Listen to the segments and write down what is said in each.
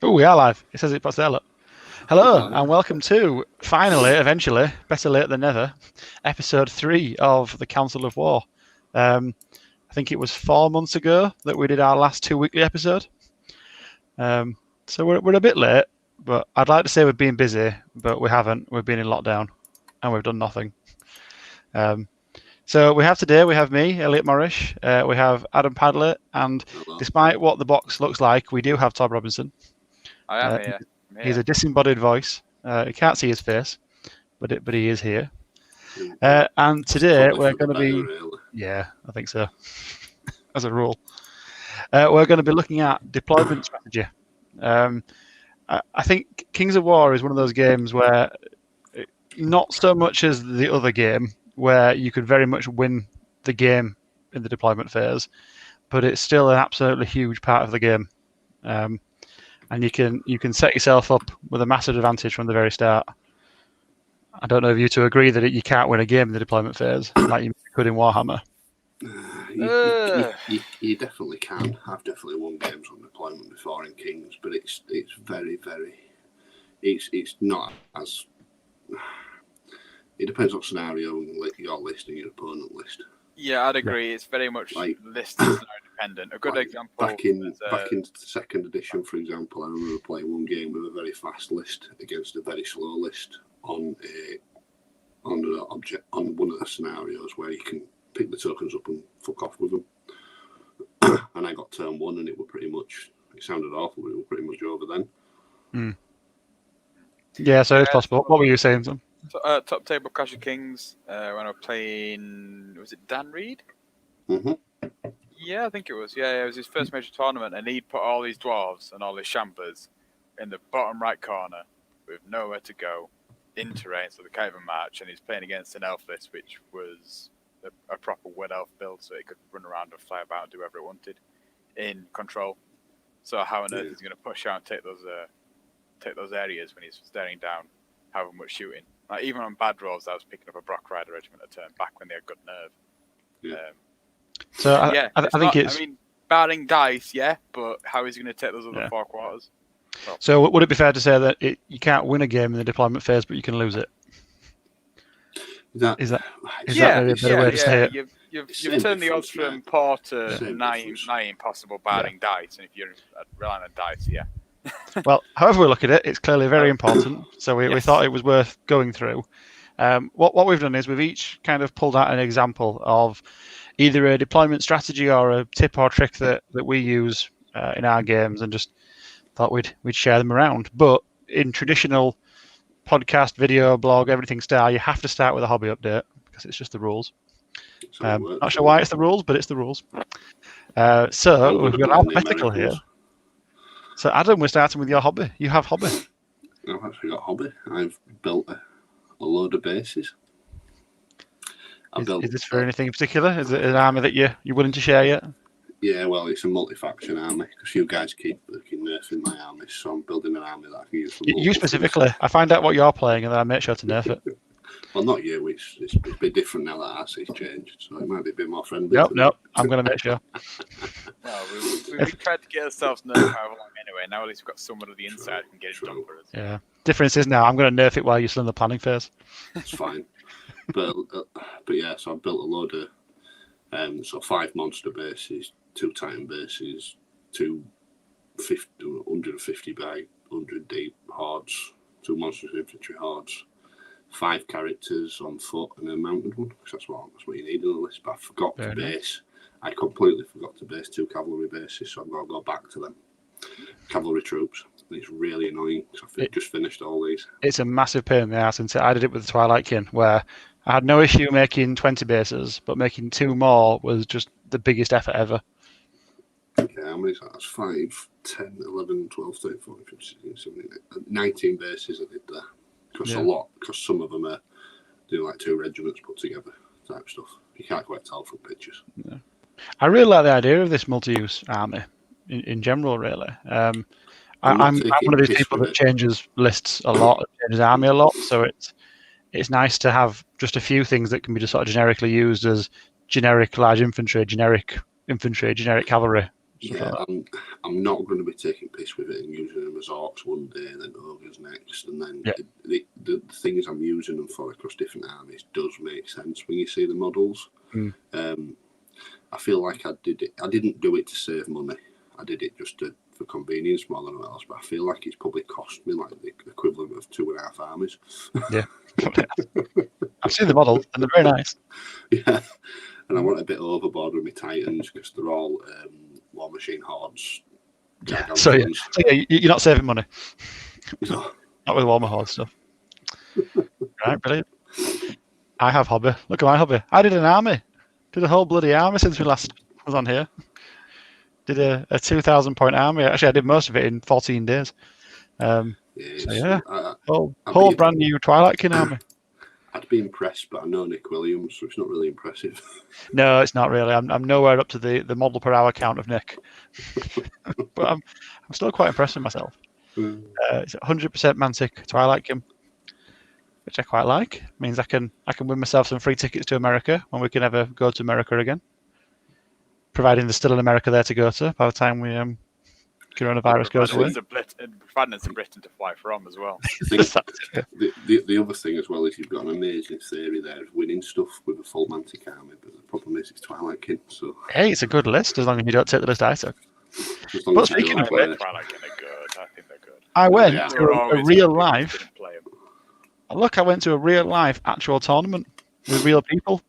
Oh, we are live. It says it puts there, look. Hello, and welcome to, finally, eventually, better late than never, episode 3 of the Counsel of War. I think it was 4 months ago that we did our last 2 weekly episode. So we're a bit late, but I'd like to say we've been busy, but we haven't. We've been in lockdown, and we've done nothing. So we have me, Elliot Morrish, we have Adam Padlett, and despite what the box looks like, we do have Todd Robinson. I am here. He's a disembodied voice. You can't see his face, but he is here. And today we're going to be... Really. Yeah, I think so, as a rule. We're going to be looking at deployment strategy. I think Kings of War is one of those games where, not so much as the other game, where you could very much win the game in the deployment phase, but it's still an absolutely huge part of the game. And you can set yourself up with a massive advantage from the very start. I don't know if you two agree that you can't win a game in the deployment phase like you could in Warhammer. You definitely can. I've definitely won games on deployment before in Kings, but it's very, very... It's not as... It depends what scenario your list and your opponent list. Yeah, I'd agree. It's very much list scenario dependent. A good example back in second edition, for example, I remember playing one game with a very fast list against a very slow list on one of the scenarios where you can pick the tokens up and fuck off with them. And I got turn 1, and it sounded awful, but it was pretty much over then. Yeah, so it's possible. What were you saying, Tom? Top table Clash of Kings, when I was playing, was it Dan Reed? Mm-hmm. Yeah, I think it was. Yeah, it was his first major tournament, and he'd put all these dwarves and all his shampers in the bottom right corner with nowhere to go, in terrain, so they can't even march, and he's playing against an elf list, which was a proper wood elf build, so it could run around and fly about and do whatever it wanted in control. So how on earth is he going to push out and take those areas when he's staring down, however much shooting? Like, even on bad rolls, I was picking up a Brock Rider regiment a turn back when they had good nerve. Yeah. I think it's... I mean, barring dice, yeah, but how is he going to take those other 4 quarters? Well, so would it be fair to say that you can't win a game in the deployment phase, but you can lose it? Is that maybe a better way to say it? You've turned the odds from 4 to 9 possible barring dice, and if you're relying on dice, yeah. Well, however we look at it, it's clearly very important. So we thought it was worth going through. What we've done is we've each kind of pulled out an example of either a deployment strategy or a tip or trick that we use in our games, and just thought we'd share them around. But in traditional podcast, video, blog, everything style, you have to start with a hobby update because it's just the rules. Not sure why it's the rules, but it's the rules. So we've got alphabetical here. So Adam, we're starting with your hobby. You have hobby. I've actually got a hobby. I've built a load of bases. Is this for anything in particular? Is it an army that you're willing to share yet? Yeah, well, it's a multi-faction army because you guys keep nerfing my armies, so I'm building an army that I can use for you specifically. I find out what you're playing and then I make sure to nerf it. Well, not you. It's a bit different now that RC's changed, so it might be a bit more friendly. Nope. I'm going to make sure. Well, we tried to get ourselves nerfed however long anyway. Now at least we've got someone on the inside who can get it done for us. Yeah. Difference is now I'm going to nerf it while you're still in the planning phase. That's fine. but yeah, so I've built a load of 5 monster bases, 2 Titan bases, 2 150 by 100 deep hordes, 2 monsters infantry hordes, 5 characters on foot and a mounted one, because that's what you need in the list. But I forgot to base. I completely forgot to base 2 cavalry bases, so I've got to go back to them. Cavalry troops. It's really annoying. So I've just finished all these. It's a massive pain in the ass, and I did it with the Twilight Kin, where I had no issue making 20 bases, but making 2 more was just the biggest effort ever. Yeah, how many is that? That's 5, 10, 11, 12, 13, 14, 15, 16, 17, 19 bases I did there. Costs a lot, because some of them are doing like 2 regiments put together type stuff. You can't quite tell from pictures. Yeah. I really like the idea of this multi-use army in general, really. I'm one of these people that changes lists a lot, changes army a lot, so it's nice to have just a few things that can be just sort of generically used as generic large infantry, generic cavalry, Yeah, I'm not going to be taking piss with it and using them as orcs one day, and then ogres next, and then the things I'm using them for across different armies does make sense when you see the models. I feel like I didn't do it to save money. I did it just for convenience more than else. But I feel like it's probably cost me like the equivalent of 2.5 armies. Yeah, I've seen the models and they're very nice. Yeah, and I went a bit overboard with my Titans because they're all War Machine hordes. Yeah. So you're not saving money. No. Not with Warmer Horde stuff. Right, brilliant. I have hobby. Look at my hobby. I did an army. Did a whole bloody army since we last was on here. Did a 2,000 point army. Actually, I did most of it in 14 days. Whole brand new Twilight King army. I'd be impressed, but I know Nick Williams, so it's not really impressive. No, it's not really. I'm nowhere up to the model per hour count of Nick, but I'm still quite impressed with myself. It's 100% Mantic Twilight King, which I quite like. It means I can win myself some free tickets to America when we can ever go to America again, providing there's still an America there to go to by the time we coronavirus goes away. Providing there's a Britain to fly from as well. The other thing as well is you've got an amazing theory there of winning stuff with a full Mantic army, but the problem is it's Twilight King. So hey, it's a good list as long as you don't take the list I took. But speaking of which, Twilight King are good. I think they're good. I went to a real life. Look, I went to a real life actual tournament with real people.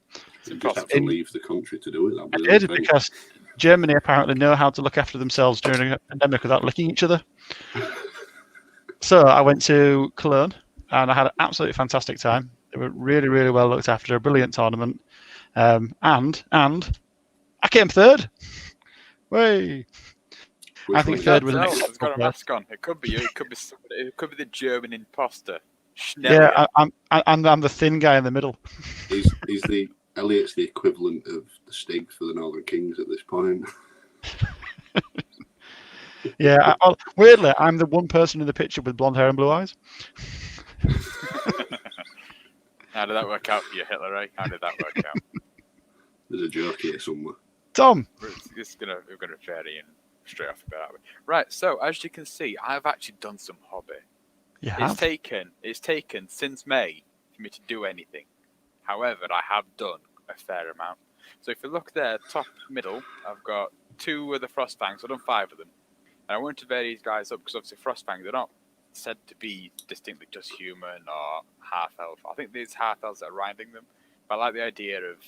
You just have to leave the country to do it. I did because Germany apparently know how to look after themselves during a pandemic without licking each other. So I went to Cologne and I had an absolutely fantastic time. They were really, really well looked after. A brilliant tournament, and I came third. Way. I think third was it's got a mask on. It could be you. It could be somebody. It could be the German imposter. Yeah, I'm the thin guy in the middle. He's the Elliot's the equivalent of the Stig for the Northern Kings at this point. Yeah, weirdly, I'm the one person in the picture with blonde hair and blue eyes. How did that work out for you, Hitler? Eh? How did that work out? There's a joke here somewhere. Tom, we're gonna ferry in straight off about it. Right. So as you can see, I've actually done some hobby. It's taken since May for me to do anything. However, I have done a fair amount. So if you look there, top middle, I've got 2 of the Frostfangs. I've done 5 of them. And I wanted to vary these guys up because obviously Frostfang, they're not said to be distinctly just human or half-elf. I think there's half-elves that are riding them. But I like the idea of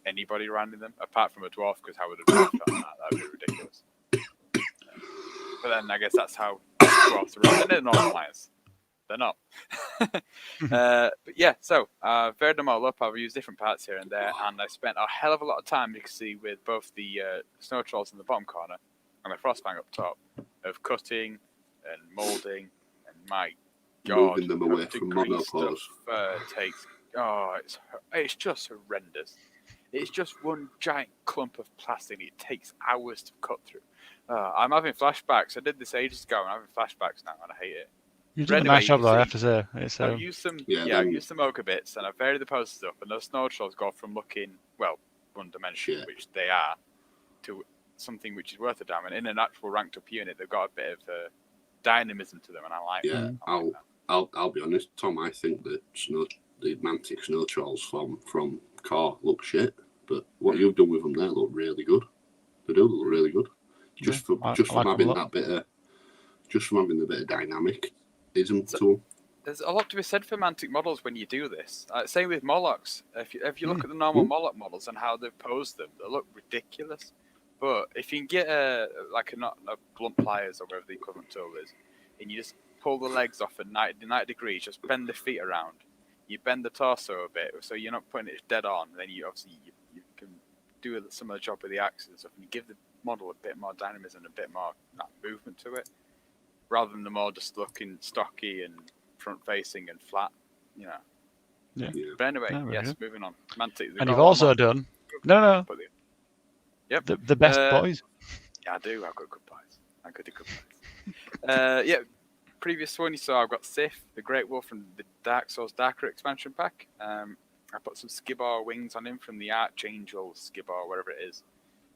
anybody riding them, apart from a dwarf, because how would a dwarf done that? That would be ridiculous. But then I guess that's how dwarfs are run. They're not alliance. They're not. But yeah, so I've varied them all up. I've used different parts here and there, and I spent a hell of a lot of time, you can see, with both the snow trolls in the bottom corner and the Frostfang up top, of cutting and moulding, and my God, moving them away from monopause. It's just horrendous. It's just one giant clump of plastic. It takes hours to cut through. I'm having flashbacks. I did this ages ago, and I'm having flashbacks now, and I hate it. You've done a nice job, though, I have to say. I've used some, I've used some ochre bits, and I've varied the poses up, and those snow trolls go from looking, well, one-dimensional, which they are, to something which is worth a damn. And in an actual ranked-up unit, they've got a bit of dynamism to them, and I like that. I'll be honest, Tom. I think that the Mantic snow trolls from Car look shit, but what you've done with them there look really good. They do look really good. Just from having the bit of dynamic. There's a lot to be said for Mantic models when you do this. Same with Morlocks. If you look at the normal Morlock models and how they've posed them, they look ridiculous. But if you can get a blunt pliers or whatever the equivalent tool is, and you just pull the legs off at 90 degrees, just bend the feet around, you bend the torso a bit, so you're not putting it dead on. Then you can do some of the job with the axes and stuff, and you give the model a bit more dynamism and a bit more movement to it, rather than the more just looking stocky and front-facing and flat, you know. Yeah. But anyway, moving on. Mantic. And you've also done... No. Yep. The best boys. Yeah, I do. I've got good boys. I'm good at good boys. Previous one you saw, I've got Sith, the Great Wolf from the Dark Souls Darker expansion pack. I put some Skibor wings on him from the Archangel Skibor, whatever it is.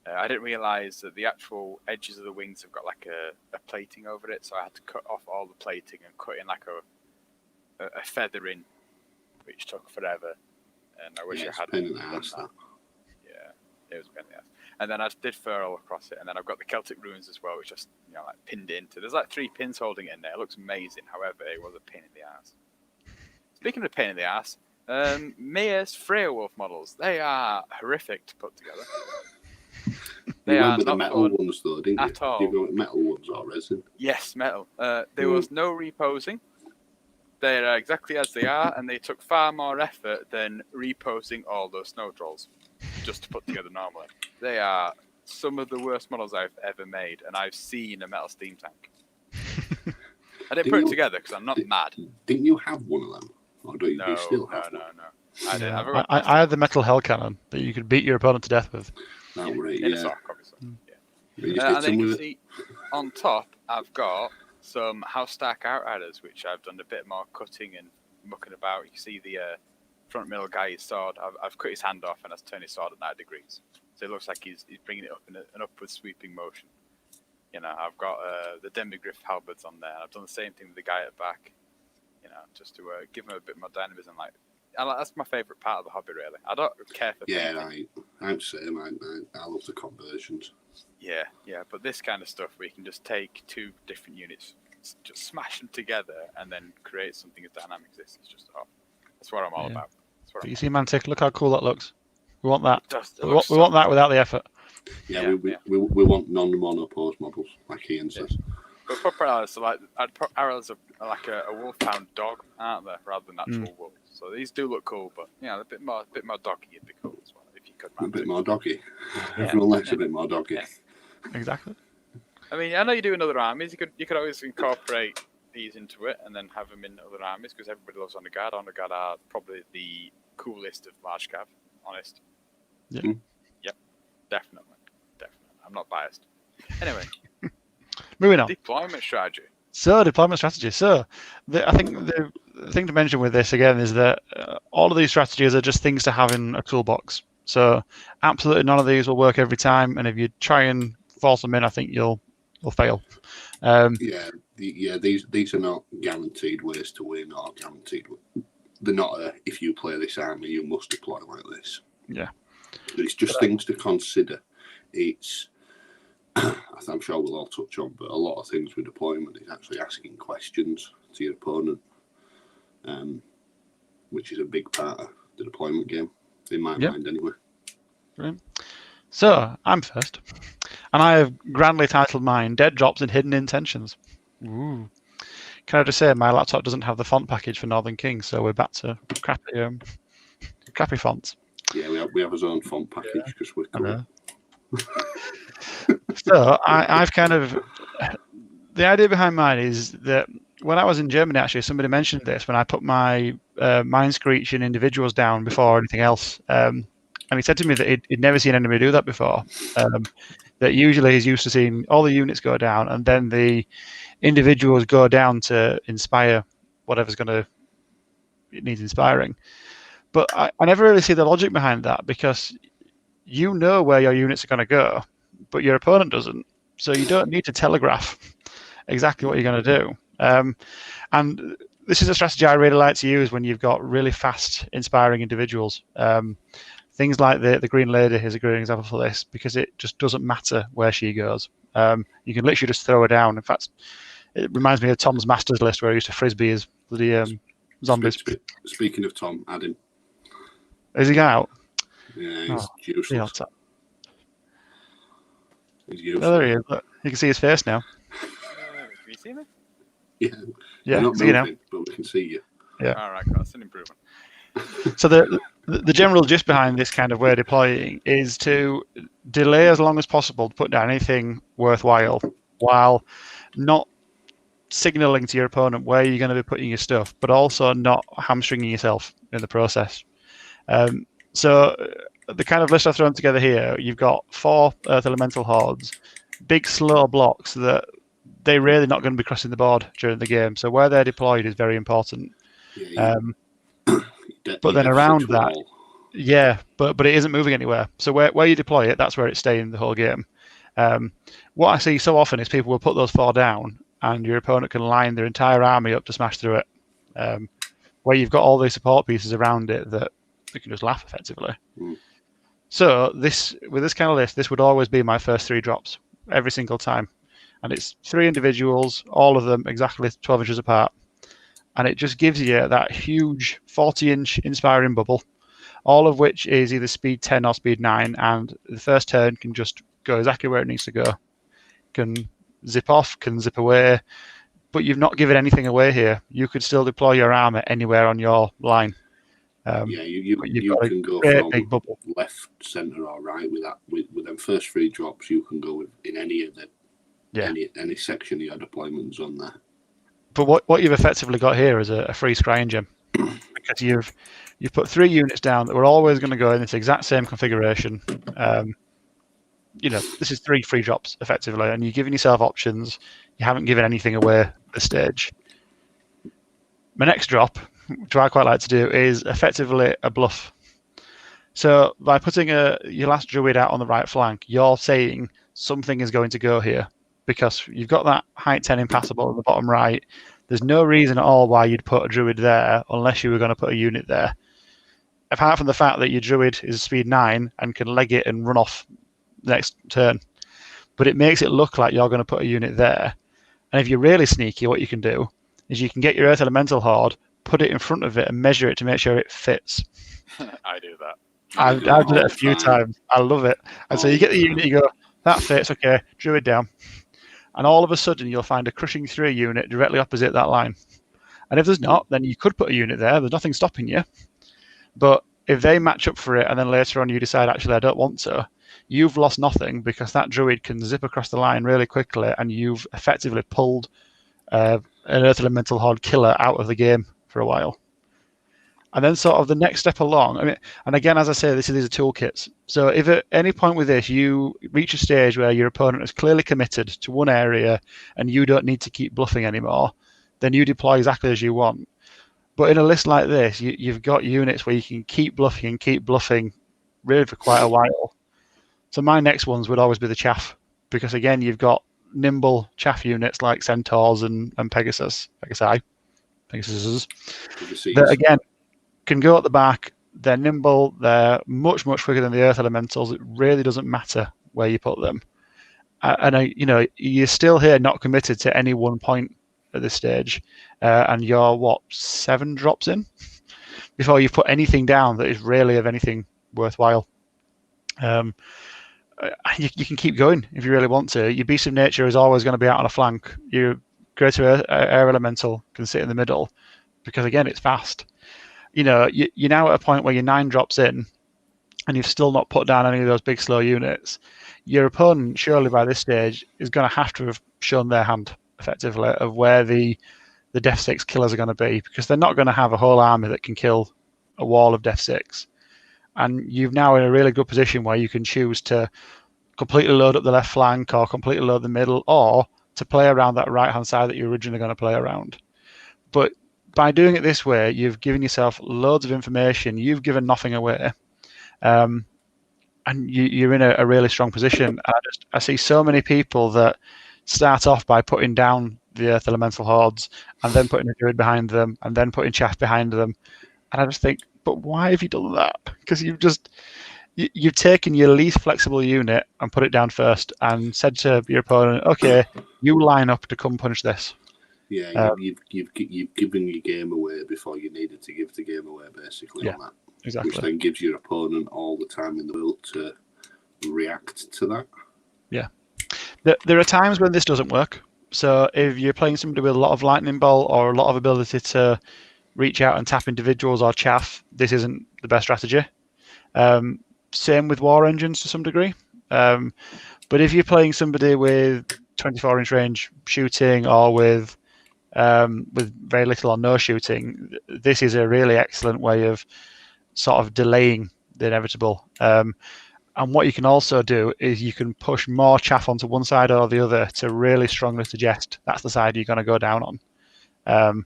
I didn't realise that the actual edges of the wings have got like a plating over it, so I had to cut off all the plating and cut in like a feather in, which took forever. And I wish I hadn't pain in the done ass, that. Yeah, it was a pain in the ass. And then I did furl across it, and then I've got the Celtic runes as well, which I like pinned it into. There's like 3 pins holding it in there. It looks amazing. However, it was a pain in the ass. Speaking of pain in the ass, Mia's Freya Wolf models, they are horrific to put together. They you are remember the not metal fun ones though, didn't you? at all. Did you go with metal ones or resin? Yes, metal. There was no reposing. They're exactly as they are, and they took far more effort than reposing all those snow trolls just to put together normally. They are some of the worst models I've ever made, and I've seen a metal steam tank. I didn't put it together because I'm not mad. Didn't you have one of them? Or do you still have one? No. I didn't. Yeah. I had the metal hell cannon that you could beat your opponent to death with. That right, in yeah. a sock, obviously. Yeah. And then you can see on top, I've got some House Stark Outriders, which I've done a bit more cutting and mucking about. You see the front middle guy, his sword. I've cut his hand off and I've turned his sword at 90 degrees. So it looks like he's bringing it up in an upward sweeping motion. I've got the Demigriff halberds on there. I've done the same thing with the guy at the back. Just to give him a bit more dynamism. That's my favourite part of the hobby, really. I don't care for painting. I'm the same. I love the conversions. Yeah, but this kind of stuff where you can just take 2 different units, just smash them together, and then create something as dynamic as this. It's just, that's what I'm all about. But you see, Mantic, look how cool that looks. We want that. We looks want that without the effort. Yeah, we want non-monopose models, like Ian says. But proper arrows, I'd put arrows like a wolfhound dog, aren't there, rather than actual wolves. So these do look cool, but a bit more doggy would be cool as well, if you could. A bit more doggy. Everyone likes a bit more doggy. Yeah. Exactly. I mean, I know you do in other armies. You could always incorporate these into it and then have them in other armies because everybody loves Honor Guard. Honor Guard are probably the coolest of large cav, honest. Yeah. Yep. Definitely. I'm not biased. Anyway. Moving on. Deployment strategy. So, deployment strategy. So, I think the thing to mention with this again is that all of these strategies are just things to have in a toolbox. So, absolutely none of these will work every time, and if you try and force them in, I think you'll fail. These are not guaranteed ways to win or guaranteed. They're not if you play this army, you must deploy like this. Yeah. It's just things to consider. It's I'm sure we'll all touch on, but a lot of things with deployment is actually asking questions to your opponent, which is a big part of the deployment game, in my mind anyway. Brilliant. So, I'm first, and I have grandly titled mine Dead Drops and Hidden Intentions. Ooh. Can I just say, my laptop doesn't have the font package for Northern King, so we're back to crappy fonts. Yeah, we have his own font package because we're cool. So I've kind of, the idea behind mine is that when I was in Germany, actually, somebody mentioned this when I put my Mind Screech and individuals down before anything else. And he said to me that he'd never seen anybody do that before. That usually he's used to seeing all the units go down and then the individuals go down to inspire whatever's it needs inspiring. But I never really see the logic behind that because you know where your units are going to go, but your opponent doesn't. So you don't need to telegraph exactly what you're going to do. And this is a strategy I really like to use when you've got really fast, inspiring individuals. Things like the Green Lady is a great example for this because it just doesn't matter where she goes. You can literally just throw her down. In fact, it reminds me of Tom's Masters list where I used to frisbee his bloody zombies. Speaking of Tom, add him. Is he out? Yeah, he's useless. He's useless. Oh, there he is. Look, you can see his face now. Can you see me? Yeah. Yeah, not see you now. But we can see you. Yeah. All right, that's an improvement. So the general gist behind this kind of way of deploying is to delay as long as possible to put down anything worthwhile while not signaling to your opponent where you're going to be putting your stuff, but also not hamstringing yourself in the process. So the kind of list I've thrown together here, you've got 4 Earth Elemental Hordes, big slow blocks that they're really not going to be crossing the board during the game. So where they're deployed is very important. Yeah, But then around that, Yeah, but it isn't moving anywhere. So where you deploy it, that's where it's staying the whole game. What I see so often is people will put those 4 down, and your opponent can line their entire army up to smash through it. Where you've got all these support pieces around it that you can just laugh effectively. Mm. So with this kind of list, this would always be my first 3 drops every single time, and it's 3 individuals, all of them exactly 12 inches apart, and it just gives you that huge 40-inch inspiring bubble, all of which is either speed 10 or speed 9, and the first turn can just go exactly where it needs to go. Can zip off, can zip away, but you've not given anything away here. You could still deploy your armor anywhere on your line. You can go from big bubble. Left, centre, or right with that. With them first 3 drops, you can go in any of the any section of your deployment zone there. But what you've effectively got here is a free scry engine, because you've put 3 units down that were always going to go in this exact same configuration. This is 3 free drops effectively, and you're giving yourself options. You haven't given anything away at this stage. My next drop, which I quite like to do, is effectively a bluff. So by putting your last druid out on the right flank, you're saying something is going to go here, because you've got that height 10 impassable on the bottom right. There's no reason at all why you'd put a druid there unless you were going to put a unit there. Apart from the fact that your druid is speed 9 and can leg it and run off next turn. But it makes it look like you're going to put a unit there. And if you're really sneaky, what you can do is you can get your Earth Elemental Horde, put it in front of it and measure it to make sure it fits. I do that. I've done it a few times. I love it. And so you get the unit, you go, that fits, okay, druid down. And all of a sudden you'll find a Crushing 3 unit directly opposite that line. And if there's not, then you could put a unit there. There's nothing stopping you. But if they match up for it and then later on you decide, actually, I don't want to, you've lost nothing, because that druid can zip across the line really quickly, and you've effectively pulled an Earth Elemental Horde killer out of the game for a while. And then sort of the next step along, and again, as I say, these are toolkits. So if at any point with this you reach a stage where your opponent is clearly committed to one area and you don't need to keep bluffing anymore, then you deploy exactly as you want. But in a list like this, you've got units where you can keep bluffing really for quite a while. So my next ones would always be the chaff, because again, you've got nimble chaff units like Centaurs and Pegasus that again can go at the back. They're nimble. They're much quicker than the Earth Elementals. It really doesn't matter where you put them. You're still here not committed to any one point at this stage, and you're 7 drops in before you put anything down that is really of anything worthwhile. You can keep going if you really want to. Your Beast of Nature is always going to be out on a flank. Your Greater Air Elemental can sit in the middle, because again, it's fast. You're now at a point where you're 9 drops in and you've still not put down any of those big slow units. Your opponent, surely by this stage, is going to have shown their hand effectively of where the Def 6 killers are going to be, because they're not going to have a whole army that can kill a wall of Def 6. And you're now in a really good position where you can choose to completely load up the left flank or completely load the middle, or to play around that right-hand side that you're originally going to play around. But by doing it this way, you've given yourself loads of information. You've given nothing away. And you're in a really strong position. I see so many people that start off by putting down the Earth Elemental Hordes and then putting a druid behind them and then putting chaff behind them. And I just think, but why have you done that? Because you've taken your least flexible unit and put it down first and said to your opponent, okay, you line up to come punch this. Yeah, you've given your game away before you needed to give the game away, basically, on that. Exactly. Which then gives your opponent all the time in the world to react to that. Yeah. There are times when this doesn't work. So if you're playing somebody with a lot of lightning bolt or a lot of ability to reach out and tap individuals or chaff, this isn't the best strategy. Same with war engines to some degree. But if you're playing somebody with 24-inch range shooting or with very little or no shooting, this is a really excellent way of sort of delaying the inevitable. And what you can also do is you can push more chaff onto one side or the other to really strongly suggest that's the side you're going to go down on, and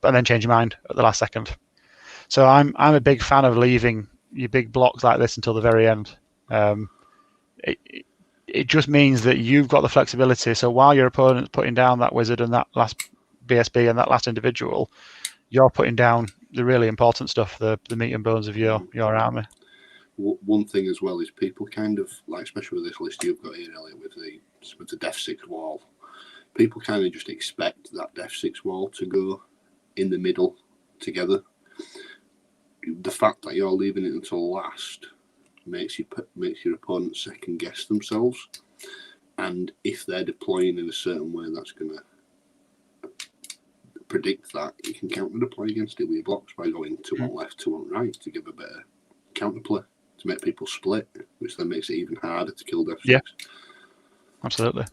then change your mind at the last second. So I'm a big fan of leaving your big blocks like this until the very end. It just means that you've got the flexibility. So while your opponent's putting down that wizard and that last BSB and that last individual, you're putting down the really important stuff, the meat and bones of your army. One thing as well is people kind of, like, especially with this list you've got here, Elliot, with the Def 6 wall, people kind of just expect that Def 6 wall to go in the middle together. The fact that you're leaving it until last makes your opponent second guess themselves, and if they're deploying in a certain way that's going to predict that, you can counter deploy against it with your blocks by going 2 on left, 2 on right to give a bit of counterplay to make people split, which then makes it even harder to kill Def 6. Yeah, absolutely.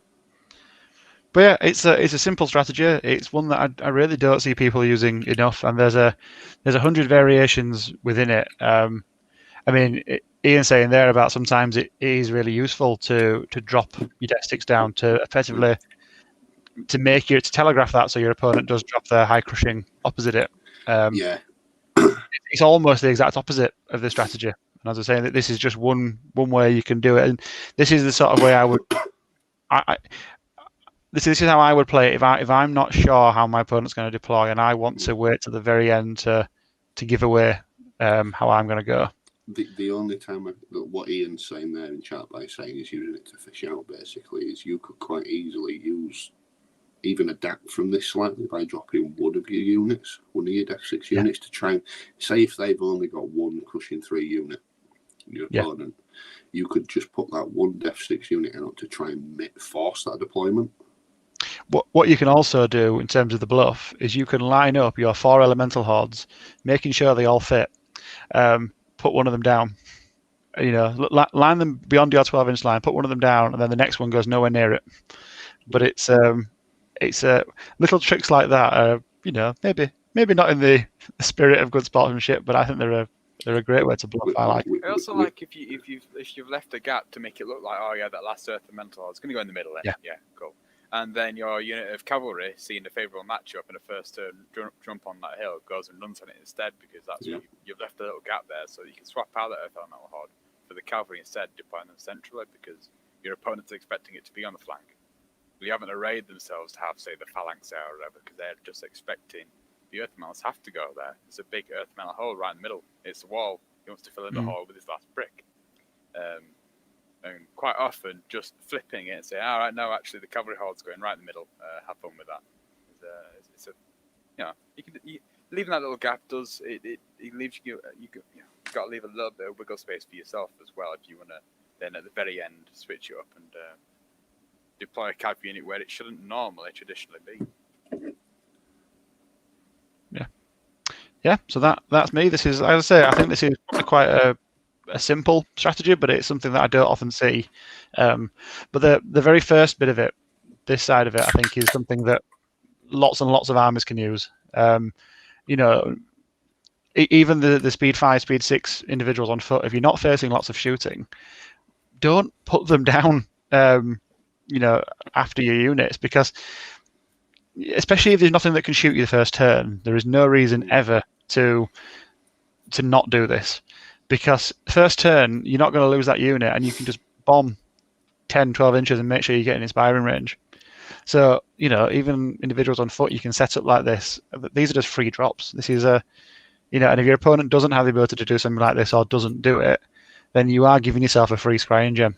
But yeah, it's a simple strategy. It's one that I really don't see people using enough, and there's 100 variations within it. I mean, Ian's saying there about sometimes it is really useful to drop your Def 6 down to effectively to telegraph that so your opponent does drop their high crushing opposite it. Yeah, it's almost the exact opposite of the strategy. And as I was saying, that this is just one way you can do it, and this is the sort of way I would. This is how I would play it if I'm not sure how my opponent's going to deploy, and I want to wait to the very end to give away how I'm going to go. The only time what Ian's saying there in chat by saying he's using it to fish out basically is you could quite easily use even adapt from this slightly by dropping one of your Def 6 units to try and say if they've only got one crushing 3 unit, your opponent, you could just put that one Def 6 unit out to try and force that deployment. What you can also do in terms of the bluff is you can line up your 4 elemental hordes, making sure they all fit. Put one of them down. Line them beyond your 12-inch line. Put one of them down, and then the next one goes nowhere near it. But it's little tricks like that. Maybe not in the spirit of good sportsmanship, but I think they're a great way to bluff. I like. I also like if you've left a gap to make it look like, oh yeah, that last earth elemental is going to go in the middle. Then. Yeah, cool. And then your unit of cavalry, seeing a favourable matchup in a first turn, jump on that hill, goes and runs on it instead because that's you've left a little gap there, so you can swap out that Earth Elemental Horde for the cavalry instead, deploying them centrally because your opponent's expecting it to be on the flank. We haven't arrayed themselves to have, say, the phalanx there or whatever because they're just expecting the Earth Elementals have to go there. It's a big Earth Elemental hole right in the middle. It's a wall. He wants to fill in the hole with his last brick. And quite often, just flipping it and saying, "All right, no, actually, the cavalry horde's going right in the middle. Have fun with that." Leaving that little gap does it leaves you got to leave a little bit of wiggle space for yourself as well if you want to then at the very end switch it up and deploy a cavalry unit where it shouldn't normally traditionally be. Yeah. So that's me. This is, as I say, I think this is quite a simple strategy, but it's something that I don't often see. But the very first bit of it, this side of it, I think is something that lots and lots of armies can use. Even the speed 5, speed 6 individuals on foot, if you're not facing lots of shooting, don't put them down, after your units, because especially if there's nothing that can shoot you the first turn, there is no reason ever to not do this. Because first turn, you're not going to lose that unit, and you can just bomb 10, 12 inches and make sure you get in inspiring range. So, even individuals on foot, you can set up like this. These are just free drops. This is and if your opponent doesn't have the ability to do something like this or doesn't do it, then you are giving yourself a free scrying gem.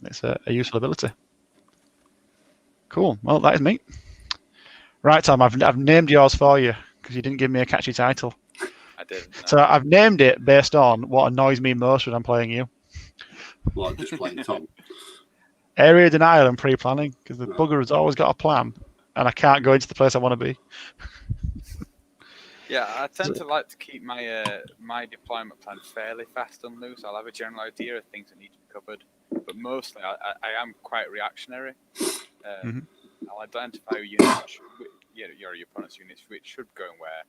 It's a useful ability. Cool. Well, that is me. Right, Tom, I've named yours for you because you didn't give me a catchy title. I did. No. So I've named it based on what annoys me most when I'm playing you. Well, I'm just playing Tom. Area denial and pre-planning, because the bugger has always got a plan, and I can't go into the place I want to be. Yeah, I tend to like to keep my my deployment plan fairly fast and loose. I'll have a general idea of things that need to be covered, but mostly I am quite reactionary. I'll identify units, your opponent's units, which should go and where,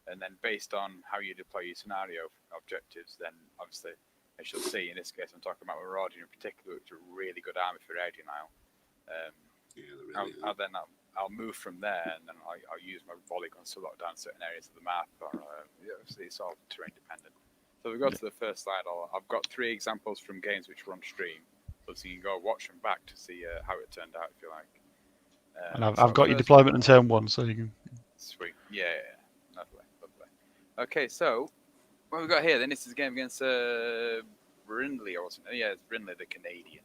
and then based on how you deploy your scenario objectives, then obviously I shall see. In this case, I'm talking about Marauding in particular, which is a really good army for air denial. I'll move from there, and then I'll use my volley guns to lock down certain areas of the map. Or obviously, it's all terrain dependent. So we go to the first slide. I've got 3 examples from games which were on stream, so you can go watch them back to see how it turned out, if you like. And I've got your deployment in turn 1, so you can. Sweet. Yeah. Lovely. Okay, so what we've got here then, this is a game against Brindley or something. Yeah, it's Brindley, the Canadian.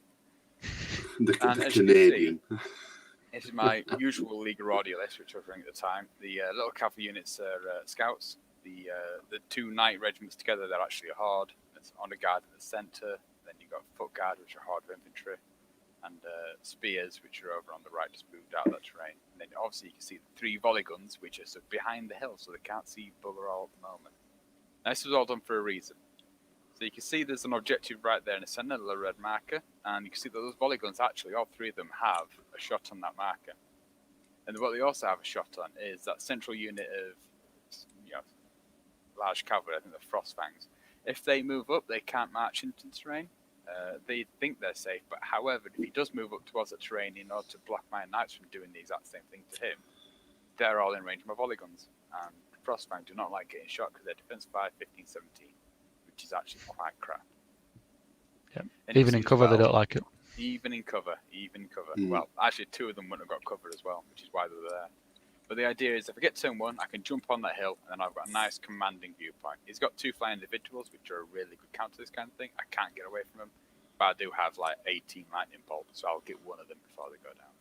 The Canadian. This is my usual League of audio list, which I was running at the time. The little cavalry units are scouts. The 2 knight regiments together, they're actually a horde. It's honor guard in the centre. Then you've got foot guard, which are horde of infantry. And spears, which are over on the right, just moved out of that terrain. And then obviously you can see the 3 volley guns, which are sort of behind the hill, so they can't see bugger all at the moment. Now, this was all done for a reason. So you can see there's an objective right there in the centre, the red marker, and you can see that those volley guns, actually, all 3 of them have a shot on that marker. And what they also have a shot on is that central unit of, large cavalry, I think the Frostfangs. If they move up, they can't march into the terrain. They think they're safe, but however, if he does move up towards the terrain in order to block my knights from doing the exact same thing to him, they're all in range of my volley guns. And Frostfang do not like getting shot because they're defense 5, 15, 17, which is actually quite crap. Yep. Even in cover, they don't like it. Even in cover. Well, actually, 2 of them wouldn't have got cover as well, which is why they were there. But the idea is, if I get turn 1, I can jump on that hill, and then I've got a nice commanding viewpoint. He's got 2 flying individuals, which are a really good counter to this kind of thing. I can't get away from them, but I do have like 18 lightning bolts, so I'll get one of them before they go down.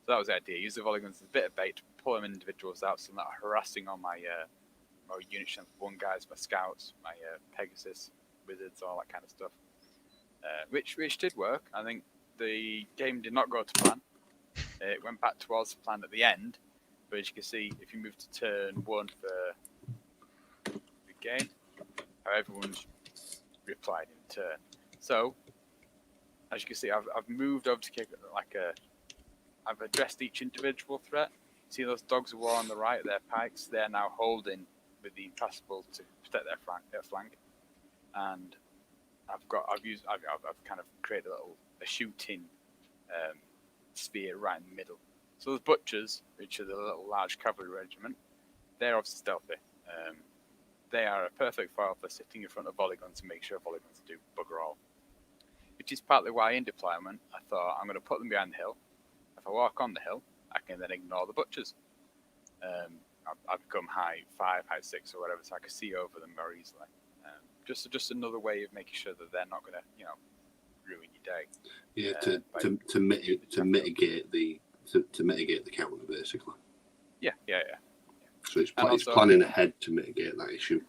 So that was the idea. Use the volley guns as a bit of bait to pull them individuals out, so I'm not harassing on my unit strength 1 guys, my scouts, my Pegasus, wizards, all that kind of stuff. Which did work. I think the game did not go to plan. It went back towards the plan at the end. But as you can see, if you move to turn 1 for the game, how everyone's replied in turn. So, as you can see, I've moved over to kick I've addressed each individual threat. See those dogs of war on the right, their pikes, they're now holding with the impassable to protect their flank. And I've kind of created a shooting spear right in the middle. So those butchers, which are the little large cavalry regiment, they're obviously stealthy. They are a perfect foil for sitting in front of volley guns to make sure volley guns do bugger all. Which is partly why in deployment I thought I'm going to put them behind the hill. If I walk on the hill, I can then ignore the butchers. I've become high 5, high 6 or whatever, so I can see over them very easily. Just another way of making sure that they're not going to, ruin your day. Yeah, to mitigate the counter, basically. Yeah. So it's planning ahead to mitigate that issue.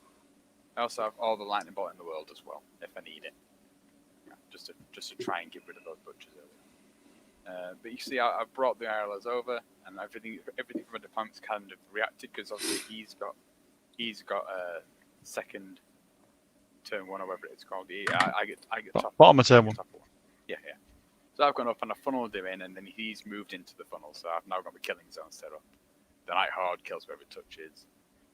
I also have all the lightning bolt in the world as well, if I need it. Just to try and get rid of those butchers earlier. But you see, I brought the IRLs over, and everything from a deployment's kind of reacted because obviously he's got a second turn 1 or whatever it's called. I get top bottom of turn 1. Yeah. So I've gone up and I funneled him in, and then he's moved into the funnel. So I've now got the killing zone set up. The Night Horde kills whoever it touches.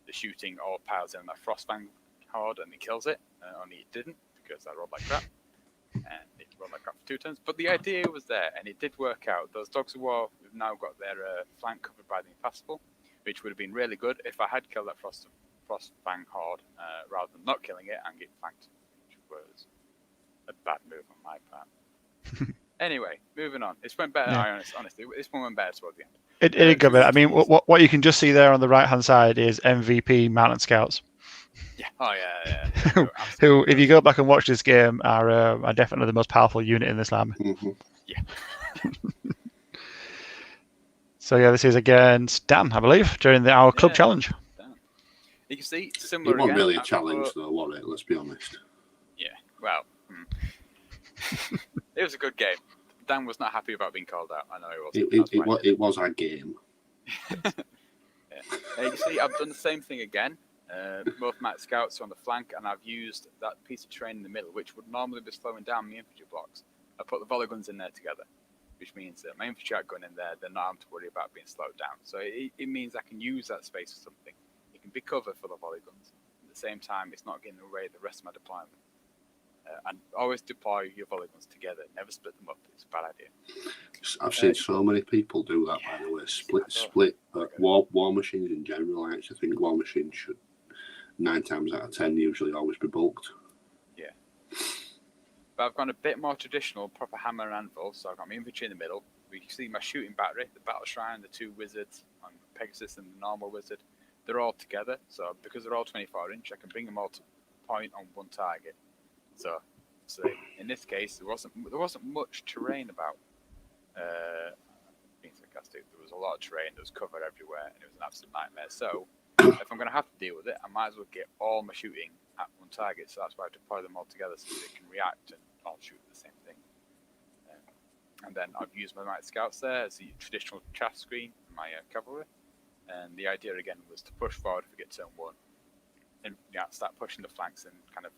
The shooting all piles in that Frostfang Horde, and it kills it. Only it didn't because I rolled like crap. And it rolled like crap for 2 turns. But the idea was there, and it did work out. Those Dogs of War have now got their flank covered by the Impassable, which would have been really good if I had killed that Frostfang Horde rather than not killing it and getting flanked, which was a bad move on my part. Anyway, moving on. This went better, honestly. This one went better towards the end. It did go better. I mean, what you can just see there on the right-hand side is MVP Mounted Scouts. Yeah. Oh, yeah. Who, if you go back and watch this game, are definitely the most powerful unit in this army. Mm-hmm. Yeah. So, yeah, this is against Dan, I believe, during our club challenge. Dan. You can see, similar It wasn't again, really a challenge, though, was it? Let's be honest. Yeah, well... It was a good game. Dan was not happy about being called out. I know he wasn't. It was our game. Yeah. You see, I've done the same thing again. Both Matt Scouts are on the flank, and I've used that piece of terrain in the middle, which would normally be slowing down the infantry blocks. I put the volley guns in there together, which means that my infantry are going in there. They're not having to worry about being slowed down. So it means I can use that space for something. It can be cover for the volley guns. At the same time, it's not getting away the rest of my deployment. And always deploy your volleyball together. Never split them up. It's a bad idea. I've seen so many people do that, by the way. Split. War machines in general, I actually think war machines should 9 times out of 10 usually always be bulked. Yeah. But I've gone a bit more traditional, proper hammer and anvil. So I've got my infantry in the middle. We can see my shooting battery, the battle shrine, the 2 wizards, and Pegasus and the normal wizard. They're all together. So because they're all 24-inch, I can bring them all to point on one target. So in this case, there wasn't much terrain about. There was a lot of terrain. There was cover everywhere, and it was an absolute nightmare. So if I'm going to have to deal with it, I might as well get all my shooting at one target. So that's why I deploy them all together so they can react and all shoot at the same thing. And then I've used my Mighty Scouts there as the traditional chaff screen for my cavalry. And the idea again was to push forward if we get turn 1, and start pushing the flanks and kind of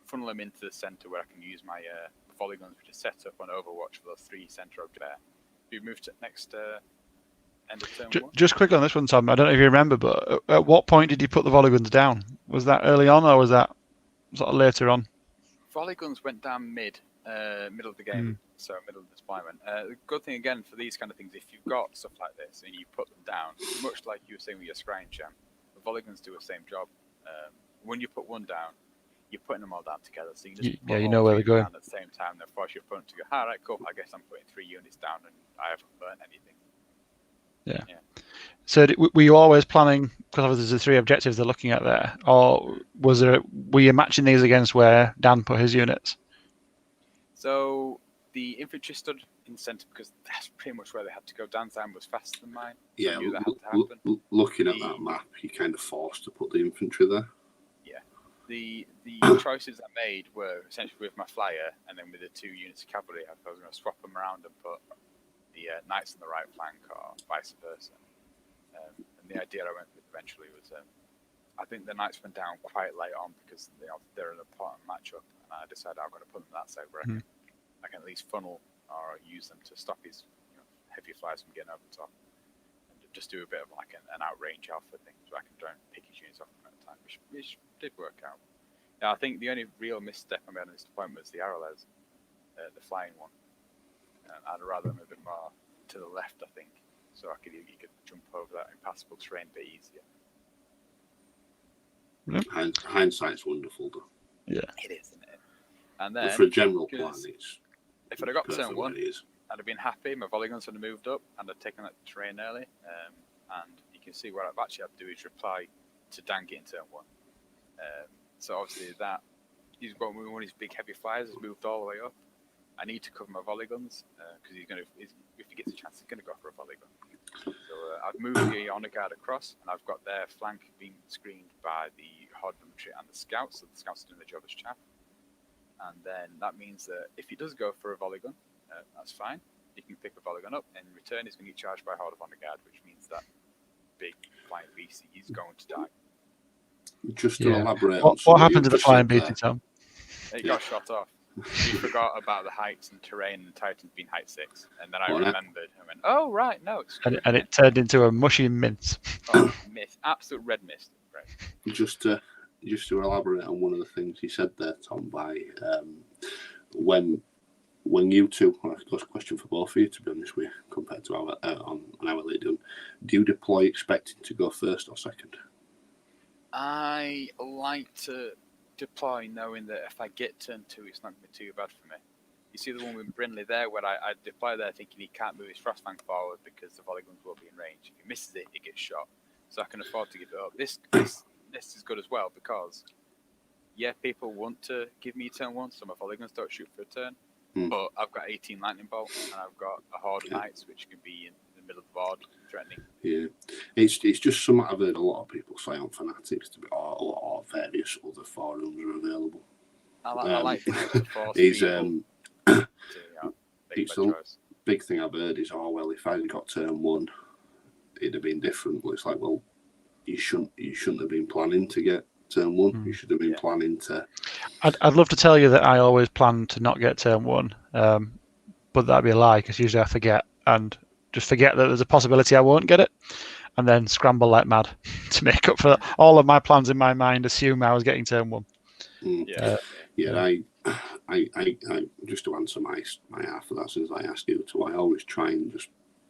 funnel them into the center where I can use my volley guns, which is set up on Overwatch for those 3 center objects there. We move to next end of turn 1. Just quick on this one, Tom. I don't know if you remember, but at what point did you put the volley guns down? Was that early on, or was that sort of later on? Volley guns went down middle of the game, so middle of the deployment. The good thing again for these kind of things, if you've got stuff like this and you put them down, much like you were saying with your scrying champ, the volley guns do the same job. When you put one down, you're putting them all down together, so you can just you know where they're going at the same time. Then force your opponent to go, all right, cool. I guess I'm putting 3 units down, and I haven't learned anything. Yeah. So were you always planning, because obviously there's the 3 objectives they're looking at there, or were you matching these against where Dan put his units? So the infantry stood in the centre because that's pretty much where they had to go. Dan's arm was faster than mine. Yeah, that had to happen. Looking at that map, you're kind of forced to put the infantry there. Yeah. The choices I made were essentially with my flyer and then with the 2 units of cavalry. I was going to swap them around and put the knights on the right flank or vice versa. And the idea I went with eventually was I think the knights went down quite late on because they're an important matchup, and I decided I'm going to put them that side where I can at least funnel or use them to stop his heavy flyers from getting over the top, and just do a bit of like an outrange alpha thing, so I can try and pick his units off at a time, which did work out. Now I think the only real misstep I made on this deployment was the arrowlets, the flying one. I'd rather them a bit more to the left, I think, so you could jump over that impassable terrain a bit easier. Hindsight's wonderful, though. Yeah, it is, isn't it? And then but for a general plan, if I'd have got turn 1, I'd have been happy. My volley guns would have moved up, and I'd taken that terrain early. And you can see what I've actually had to do is reply to Dan getting turn 1. So obviously that he's got one of his big heavy flyers has moved all the way up. I need to cover my volley guns because if he gets a chance, he's going to go for a volley gun. So I've moved the honor guard across, and I've got their flank being screened by the horde infantry and the scouts. So the scouts are doing the job as chaff. And then that means that if he does go for a volley gun, that's fine. He can pick a volley gun up. In return, he's going to get charged by a horde of honor guard, which means that big flying beast is going to die. Just to elaborate on what happened to the flying beast, Tom? It got shot off. We forgot about the heights and terrain and Titans being height 6, and then I remembered and went, "Oh right, no, it's." And it turned into a mushy mince. Oh, mist, absolute red mist. Right. Just to elaborate on one of the things you said there, Tom, by when you two, well, that's a question for both of you, to be honest with you, compared to on our lead done. Do you deploy expecting to go first or second? I like to deploy knowing that if I get turn 2, it's not going to be too bad for me. You see the one with Brinley there, where I deploy there thinking he can't move his frost flank forward because the volley guns will be in range. If he misses it, he gets shot. So I can afford to give it up. This is good as well because, people want to give me turn 1, so my volley guns don't shoot for a turn. But I've got 18 lightning bolts and I've got a horde of knights which can be in the middle of the board threatening. Yeah, it's just something I've heard a lot of people say on Fanatics or various other forums are available. I like to force it's the big thing I've heard is, if I hadn't got turn 1, it'd have been different. Well, it's like, well, you shouldn't have been planning to get turn 1. You should have been planning to. I'd love to tell you that I always plan to not get turn 1, but that'd be a lie because usually I forget and just forget that there's a possibility I won't get it, and then scramble like mad to make up for all of my plans in my mind. Assume I was getting turn 1. Yeah, I just to answer my half of that, since I asked you to, I always try and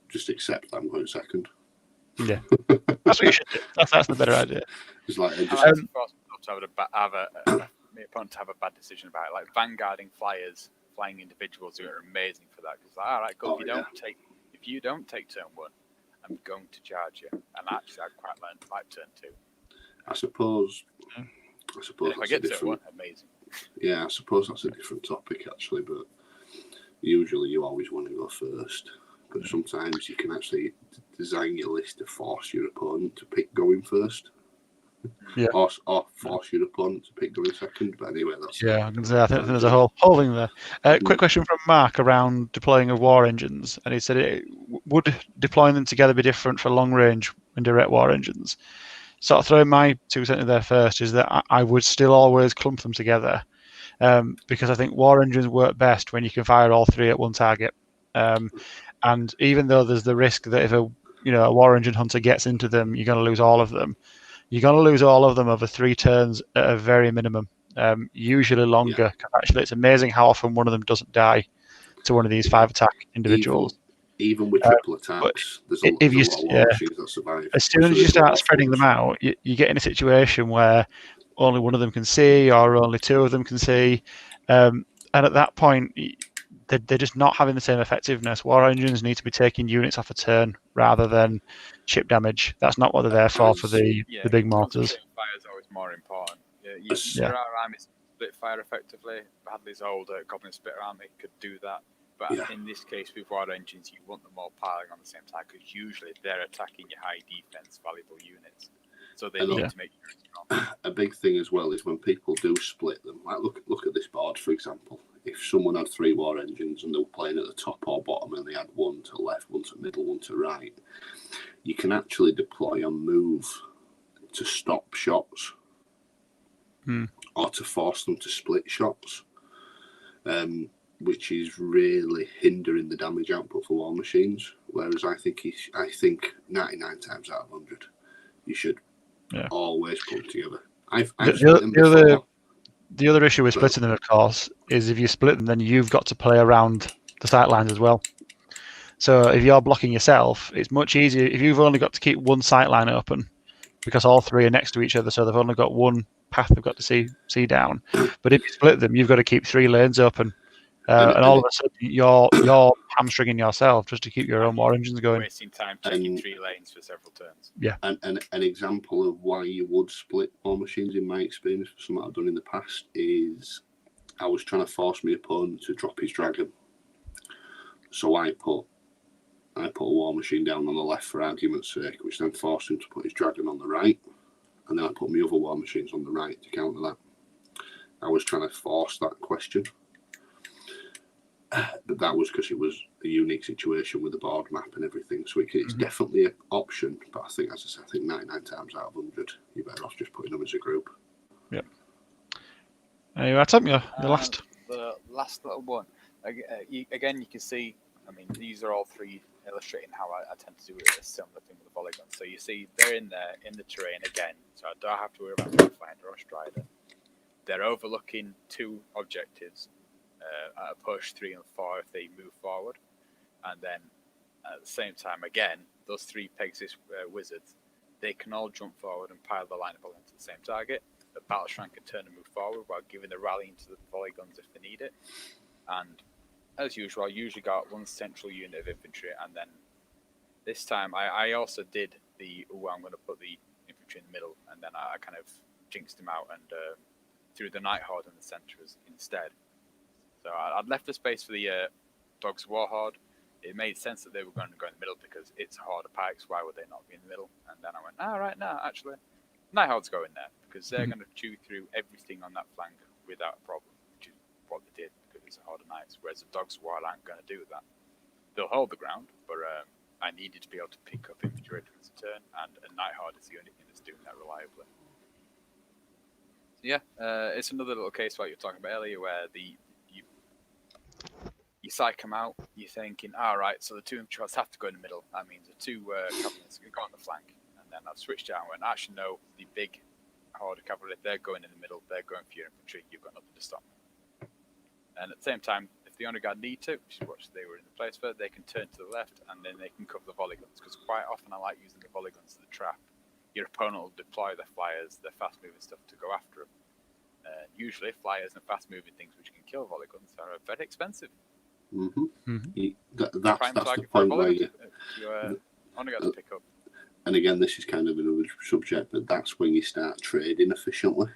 just accept that I'm going second. Yeah, that's what you should do. That's the better idea. It's like I I just like to force myself to have my opponent to have a bad decision about it, like vanguarding flying individuals who are amazing for that. Because all right, cool. If you don't take turn 1, I'm going to charge you. And actually, I quite like turn 2. I suppose And if that's I get a turn 1, different. amazing. Yeah, I suppose that's a different topic actually, but usually you always want to go first. But sometimes you can actually design your list to force your opponent to pick going first. Yeah. Or force your opponent to pick going second. But anyway, that's Yeah, I think there's a whole thing there. Quick question from Mark around deploying of war engines, and he said, would deploying them together be different for long range and direct war engines? Sort of throwing my 2 cents in there first is that I would still always clump them together, because I think war engines work best when you can fire all 3 at one target. And even though there's the risk that if a war engine hunter gets into them, you're going to lose all of them. You're going to lose all of them over 3 turns at a very minimum. Usually longer. Yeah. Actually, it's amazing how often one of them doesn't die to one of these 5 attack individuals. Even with triple attacks, there's a lot of war machines that survive. As soon as you start spreading them out, you get in a situation where only one of them can see, or only 2 of them can see, and at that point, they're just not having the same effectiveness. War engines need to be taking units off a turn rather than chip damage. That's not what they're there for the big mortars. Fire is always more important. There are armies split fire effectively. Hadley's old Goblin Splitter army could do that. But in this case, with war engines, you want them all piling on the same time because usually they're attacking your high defense valuable units. So they need to make sure it's strong. A big thing as well is when people do split them. Like look at this board, for example. If someone had 3 war engines and they were playing at the top or bottom and they had 1 to left, 1 to middle, 1 to right, you can actually deploy on move to stop shots or to force them to split shots, which is really hindering the damage output for war machines. Whereas I think 99 times out of 100, you should always put them together. I've split them before. The other issue with splitting them, of course, is if you split them, then you've got to play around the sight lines as well. So if you're blocking yourself, it's much easier if you've only got to keep one sight line open because all 3 are next to each other, so they've only got one path they've got to see down. But if you split them, you've got to keep 3 lanes open. And all of a sudden, you're hamstringing yourself just to keep your own war engines going. Wasting time checking 3 lanes for several turns. Yeah. And an example of why you would split war machines, in my experience, for something I've done in the past, is I was trying to force my opponent to drop his dragon. So I put a war machine down on the left for argument's sake, which then forced him to put his dragon on the right. And then I put my other war machines on the right to counter that. I was trying to force that question. But that was because it was a unique situation with the board map and everything. So it's definitely an option. But I think, as I said, 99 times out of 100, you're better off just putting them as a group. Yeah. Anyway, Tom, your last. The last little one. Again, you can see, I mean, these are all 3 illustrating how I tend to do a similar thing with the polygon. So you see they're in there, in the terrain again. So I don't have to worry about Pathfinder or Strider. They're overlooking 2 objectives. At a push 3 and 4 if they move forward, and then at the same time again those 3 Pegasus wizards, they can all jump forward and pile the line of into the same target. The battle shrine can turn and move forward while giving the rallying to the polygons if they need it. And as usual, I usually got 1 central unit of infantry, and then this time I also did I'm going to put the infantry in the middle, and then I kind of jinxed them out and threw the Night Horde in the centre instead. So I'd left the space for the Dogs War Horde. It made sense that they were going to go in the middle because it's a horde of pikes. Why would they not be in the middle? And then I went, actually, Night Hordes go in there because they're going to chew through everything on that flank without a problem, which is what they did because it's a horde of knights. Whereas the Dogs War aren't going to do that. They'll hold the ground, but I needed to be able to pick up infantry regiments a turn, and a Night Horde is the only thing that's doing that reliably. So yeah, it's another little case like you were talking about earlier where you psych them out, you're thinking, right, so the 2 infantry have to go in the middle. That means the 2 cavalry's can go on the flank. And then I've switched out and went, actually, no, the big horde of cavalry, they're going in the middle, they're going for your infantry, you've got nothing to stop me. And at the same time, if the honor guard need to, which is what they were in the place for, they can turn to the left and then they can cover the volley guns. Because quite often I like using the volley guns as the trap. Your opponent will deploy their flyers, their fast-moving stuff to go after them. Usually, flyers and fast-moving things which can kill volley guns are very expensive. That's the point where you honor guard to pick up. And again, this is kind of another subject, but that's when you start trading efficiently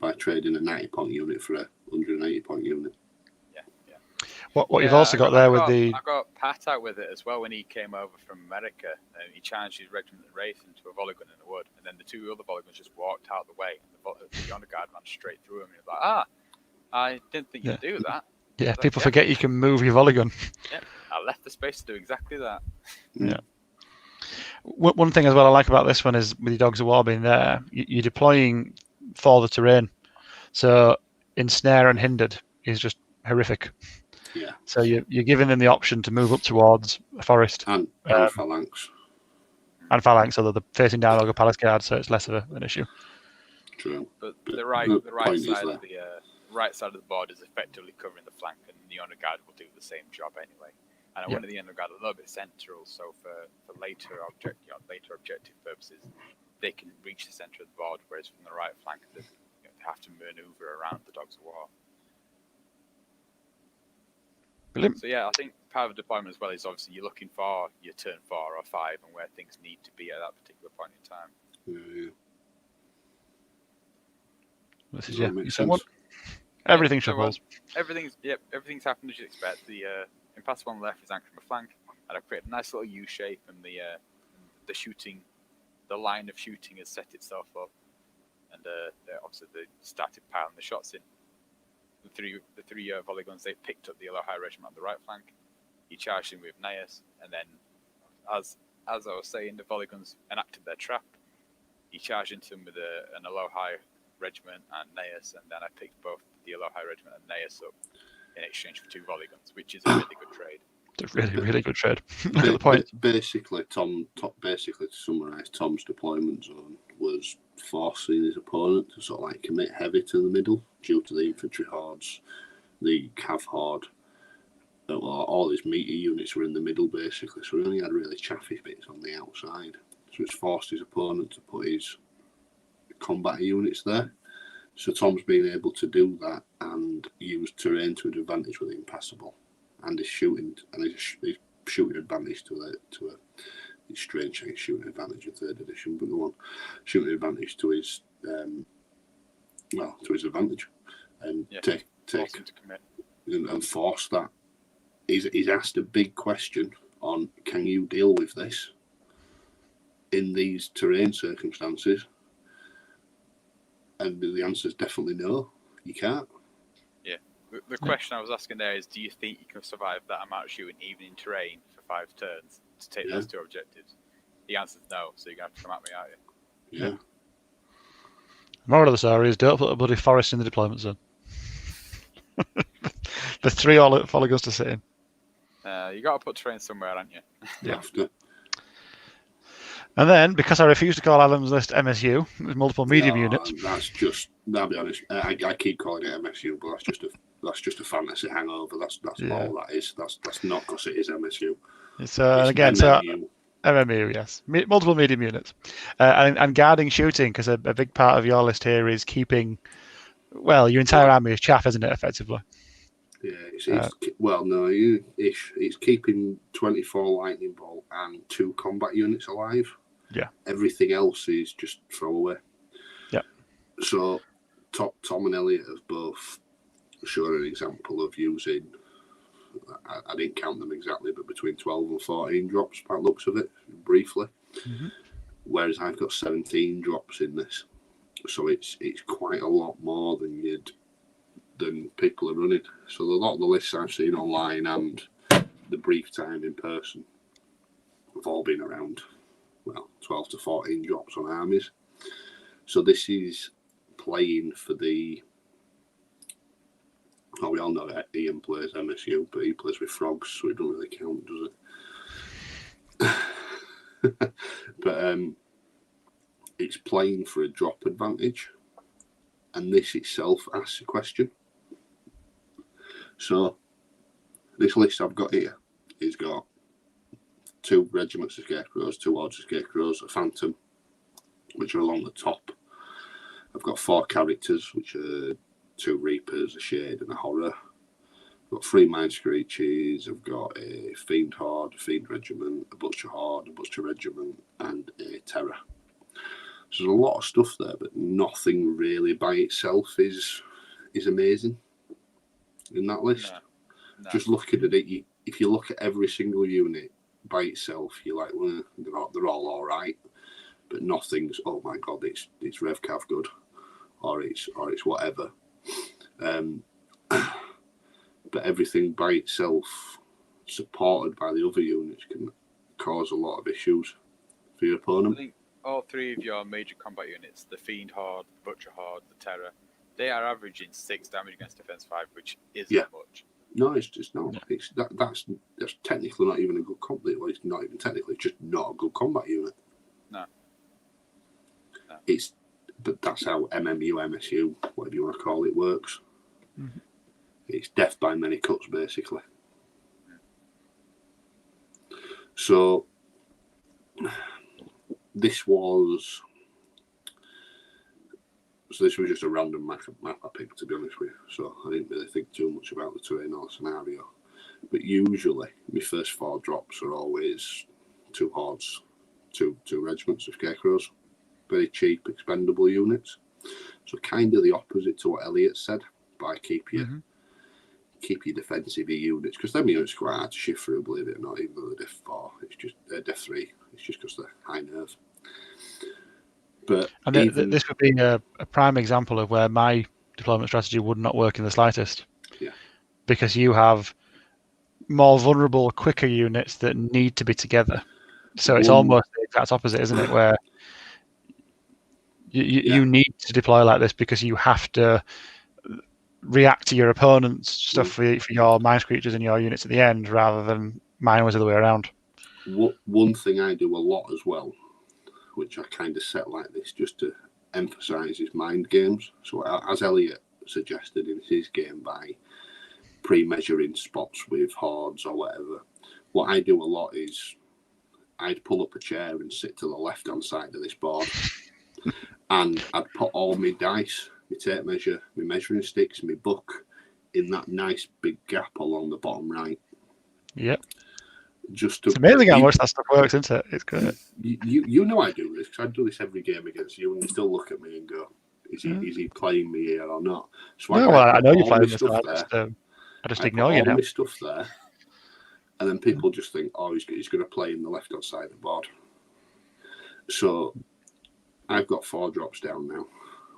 by trading a 90-point unit for a 180-point unit. What you've also got there with the... I got Pat out with it as well when he came over from America. He challenged his regiment and race into a volley gun in the wood, and then the two other volley guns just walked out the way. And the honor guard ran straight through him. And he was like, I didn't think you'd do that. Yeah, people forget you can move your volley gun. Yeah, I left the space to do exactly that. Yeah. One thing as well I like about this one is with your Dogs of War being there, you're deploying for the terrain. So ensnare and hindered is just horrific. Yeah. So you're giving them the option to move up towards a forest. And phalanx. And phalanx, although they're facing down like a palace guard, so it's less of an issue. True. But the right side of the board is effectively covering the flank, and the honor guard will do the same job anyway. And I wanted the honor guard a little bit central, so for later objective purposes, they can reach the center of the board, whereas from the right flank, they have to maneuver around the Dogs of War. Brilliant. So yeah, I think part of deployment as well is obviously you're looking for your turn 4 or 5 and where things need to be at that particular point in time. Yeah. This is everything shuffles. Everything's happened as you'd expect. The impassable on the left is anchored on the flank, and I've created a nice little U shape, and the line of shooting has set itself up, and obviously they started piling the shots in. The three volley guns, they picked up the Yellow High Regiment on the right flank. He charged in with Naeus, and then, as I was saying, the volley guns enacted their trap. He charged into them with an Yellow High Regiment and Naeus, and then I picked both the Yellow High Regiment and Naeus up in exchange for 2 volley guns, which is a really good trade. It's a really, really good trade. The point. Basically, to summarise, Tom's deployment zone was forcing his opponent to sort of like commit heavy to the middle due to the infantry hordes, the cav horde. All his meaty units were in the middle, basically, so he only had really chaffy bits on the outside. So it's forced his opponent to put his combat units there. So Tom's been able to do that and use terrain to an advantage with impassable, and his shooting advantage to a strange thing, shooting advantage in 3rd edition, but go on, shooting advantage to his to his advantage, and take and force that. He's asked a big question on, can you deal with this in these terrain circumstances? And the answer is definitely no, you can't. Yeah. The question I was asking there is, do you think you can survive that amount of shooting even in terrain for 5 turns to take those 2 objectives? The answer is no, so you're going to have to come at me, aren't you? Yeah. Moral of the story is, don't put a bloody forest in the deployment zone. The 3 all volley guns to sit in. You got to put terrain somewhere, haven't you? You have to. And then, because I refuse to call Adam's list MSU, with multiple medium units. That's just, I'll be honest, I keep calling it MSU, but that's just a fantasy hangover. That's all that is. That's not because it is MSU. It's MMU, yes. Multiple medium units. And guarding shooting, because a big part of your list here is keeping, your entire army is chaff, isn't it, effectively? Yeah, it's keeping 24 lightning bolt and 2 combat units alive. Yeah. Everything else is just throwaway. Yeah. So Tom and Elliot have both shown an example of using, I didn't count them exactly, but between 12 and 14 drops by the looks of it, briefly. Mm-hmm. Whereas I've got 17 drops in this. So it's quite a lot more than people are running. So a lot of the lists I've seen online and the brief time in person have all been around 12 to 14 drops on armies. So this is playing for the... we all know that Ian plays MSU, but he plays with frogs, so it doesn't really count, does it? But it's playing for a drop advantage, and this itself asks a question. So this list I've got here has got 2 regiments of scarecrows, 2 hordes of scarecrows, a phantom, which are along the top. I've got 4 characters, which are 2 reapers, a shade, and a horror. I've got 3 mind screeches. I've got a fiend horde, a fiend regiment, a butcher horde, a butcher regiment, and a terror. So there's a lot of stuff there, but nothing really by itself is amazing in that list. No. Just looking at it, if you look at every single unit by itself, you're like, well, they're all right, but nothing's, oh my god, it's RevCav good, or it's whatever. But everything by itself, supported by the other units, can cause a lot of issues for your opponent. I think all 3 of your major combat units, the Fiend Horde, the Butcher Horde, the Terror, they are averaging 6 damage against defense 5, which isn't much. No, it's just not. It's that's technically not even a good combat. Well, it's not even technically, it's just not a good combat unit. No. But that's how MMU, MSU, whatever you want to call it, works. Mm-hmm. It's death by many cuts, basically. So this was just a random map I picked, to be honest with you. So I didn't really think too much about the terrain or the scenario. But usually, my first 4 drops are always 2 hordes, two regiments of scarecrows. Very cheap, expendable units. So kind of the opposite to what Elliot said. By keep your defensive units, because them units are quite hard to shift through, believe it or not, even though they're Def 4. It's just Def 3. It's just because they're high nerve. But this would be a prime example of where my deployment strategy would not work in the slightest. Yeah. Because you have more vulnerable, quicker units that need to be together. So it's almost the exact opposite, isn't it? Where you need to deploy like this because you have to react to your opponent's stuff for your mind creatures and your units at the end, rather than mine was the other way around. One thing I do a lot as well, which I kind of set like this just to emphasise, is mind games. So as Elliot suggested in his game, by pre-measuring spots with hordes or whatever, what I do a lot is I'd pull up a chair and sit to the left-hand side of this board and I'd put all my dice, my tape measure, my measuring sticks, my book in that nice big gap along the bottom right. Yep. It's amazing how much that stuff works, isn't it? It's great. You know I do this, because I do this every game against you, and you still look at me and go, is he playing me here or not? So I know you're playing this. I just ignore you now. All my stuff there, and then people just think, oh, he's going to play in the left-hand side of the board. So I've got 4 drops down now,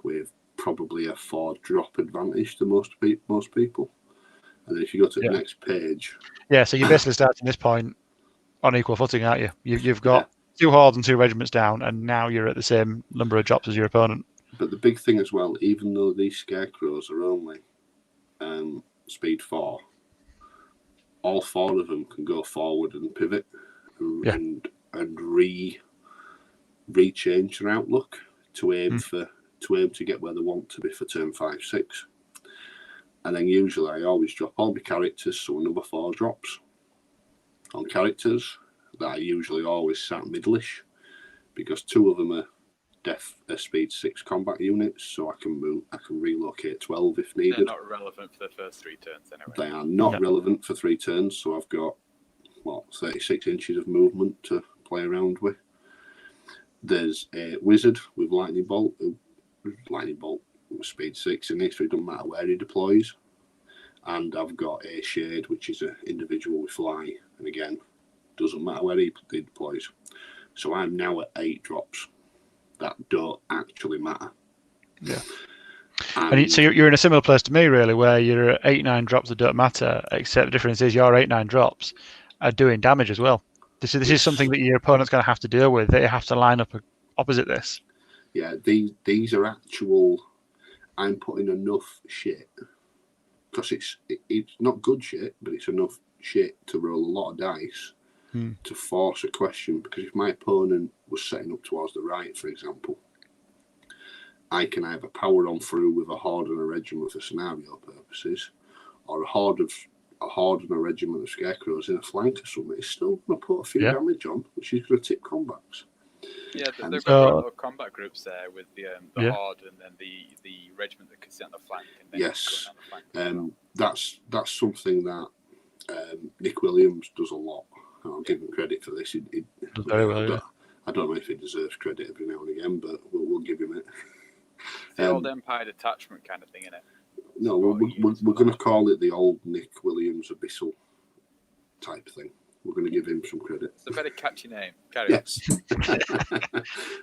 with probably a 4 drop advantage to most people. And then if you go to the next page... Yeah, so you're basically starting this point on equal footing, aren't you? You've got 2 hordes and 2 regiments down, and now you're at the same number of drops as your opponent. But the big thing as well, even though these scarecrows are only speed 4, all 4 of them can go forward and pivot and re-change their outlook to aim to get where they want to be for turn 5-6. And then usually I always drop all my characters, so another 4 drops on characters that I usually always sat middleish, because 2 of them are speed 6 combat units, so I can relocate 12 if needed. They're not relevant for the first 3 turns anyway. They are not relevant for 3 turns, so I've got 36 inches of movement to play around with. There's a wizard with lightning bolt speed 6 in this, so it doesn't matter where he deploys. And I've got a shade, which is an individual with fly, and again, doesn't matter where he deploys. So I'm now at 8 drops that don't actually matter. Yeah. And so you're in a similar place to me, really, where you're at 8-9 drops that don't matter, except the difference is your 8-9 drops are doing damage as well. This is something that your opponent's going to have to deal with. They have to line up opposite this. Yeah, these are actual. I'm putting enough shit, because it's not good shit, but it's enough shit to roll a lot of dice to force a question. Because if my opponent was setting up towards the right, for example, I can either power on through with a horde and a regiment for scenario purposes, or a horde and a regiment of scarecrows in a flank or something, it's still going to put a few damage on, which is going to tip combats. Yeah, they've got their own little combat groups there with the horde and then the regiment that can sit on the flank. And then Yes, on the flank that's something that Nick Williams does a lot. I'll give him credit for this. He does very well, I don't know if he deserves credit every now and again, but we'll give him it. It's the old Empire detachment kind of thing, isn't it? No, we're going to call it the old Nick Williams Abyssal type thing. We're going to give him some credit. It's a very catchy name. Carry on.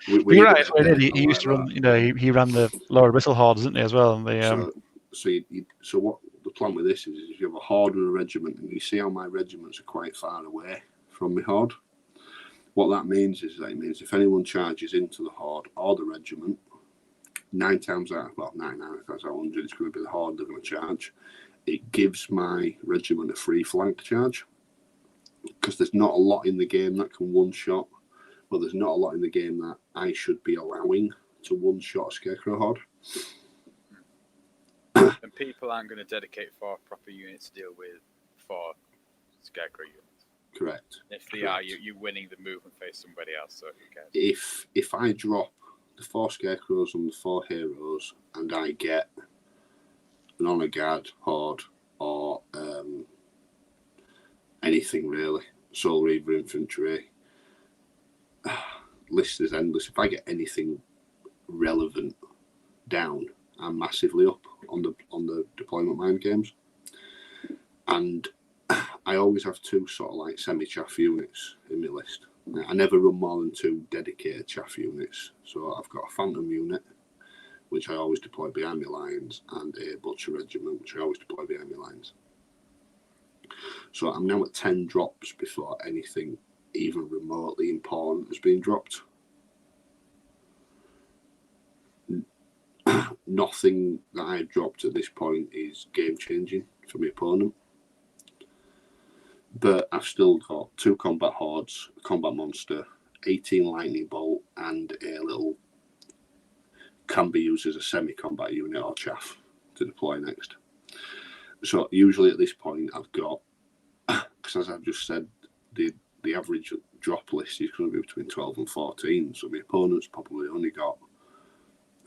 You're right. He used to run. He ran the Lower Abyssal Hordes, didn't he, as well? And the so what the plan with this is you have a horde and a regiment, and you see how my regiments are quite far away from my horde. What that means is if anyone charges into the horde or the regiment, 9 times out of 100, it's going to be the horde they're going to charge. It gives my regiment a free flank charge because there's not a lot in the game that can one-shot. Well, there's not a lot in the game that I should be allowing to one-shot a Scarecrow horde. And people aren't going to dedicate 4 proper units to deal with 4 Scarecrow units. Correct. If they are, you're winning the move and face somebody else. So who cares? If I drop the 4 Scarecrows and the 4 heroes, and I get an Honor Guard horde or anything really, Soul Reaver infantry, list is endless. If I get anything relevant down, I'm massively up on the deployment mind games, and I always have 2 sort of like semi-chaff units in my list. I never run more than 2 dedicated chaff units. So I've got a Phantom unit, which I always deploy behind my lines, and a Butcher regiment, which I always deploy behind my lines. So I'm now at 10 drops before anything even remotely important has been dropped. Nothing that I've dropped at this point is game-changing for my opponent. But I've still got 2 combat hordes, a combat monster, 18 lightning bolt, and a little can be used as a semi-combat unit or chaff to deploy next. So usually at this point I've got, because as I've just said, the average drop list is going to be between 12 and 14. So my opponent's probably only got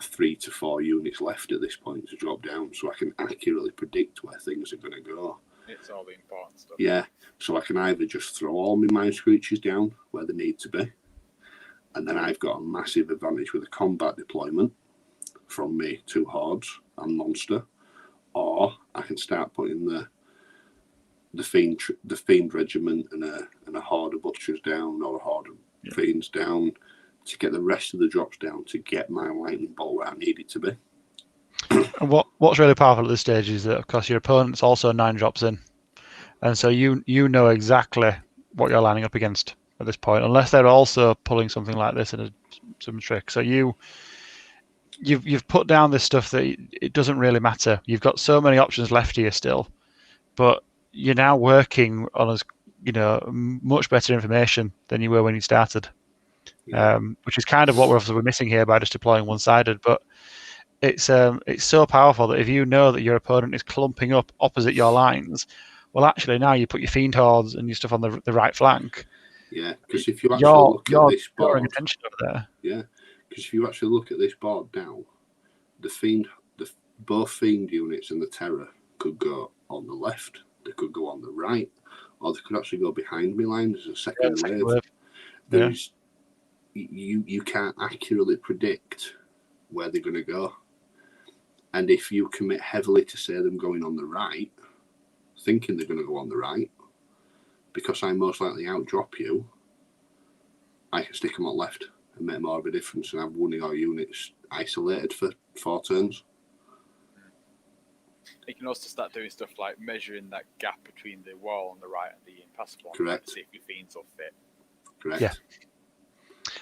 3 to 4 units left at this point to drop down, so I can accurately predict where things are going to go. It's all the important stuff. Yeah, so I can either just throw all my Mind Screeches down where they need to be, and then I've got a massive advantage with a combat deployment from me 2 hordes and monster, or I can start putting the fiend regiment and a horde of butchers down, or a horde of fiends down, to get the rest of the drops down to get my lightning bolt where I need it to be. And what's really powerful at this stage is that, of course, your opponent's also 9 drops in, and so you know exactly what you're lining up against at this point, unless they're also pulling something like this in some trick. So you've put down this stuff that it doesn't really matter. You've got so many options left here still, but you're now working on much better information than you were when you started, which is kind of what we're missing here by just deploying one-sided. But it's so powerful that if you know that your opponent is clumping up opposite your lines, well, actually now you put your fiend hordes and your stuff on the right flank. Yeah, because if you actually look at this board, drawing attention over there. Yeah, because if you actually look at this board now, both fiend units and the terror could go on the left, they could go on the right, or they could actually go behind me line as a second wave. You can't accurately predict where they're going to go. And if you commit heavily to say them going on the right, thinking they're going to go on the right, because I most likely outdrop you, I can stick them on left and make more of a difference, and have one of your units isolated for 4 turns. You can also start doing stuff like measuring that gap between the wall on the right and the impassable on Correct. to see if your fiends will fit. Correct. Yeah.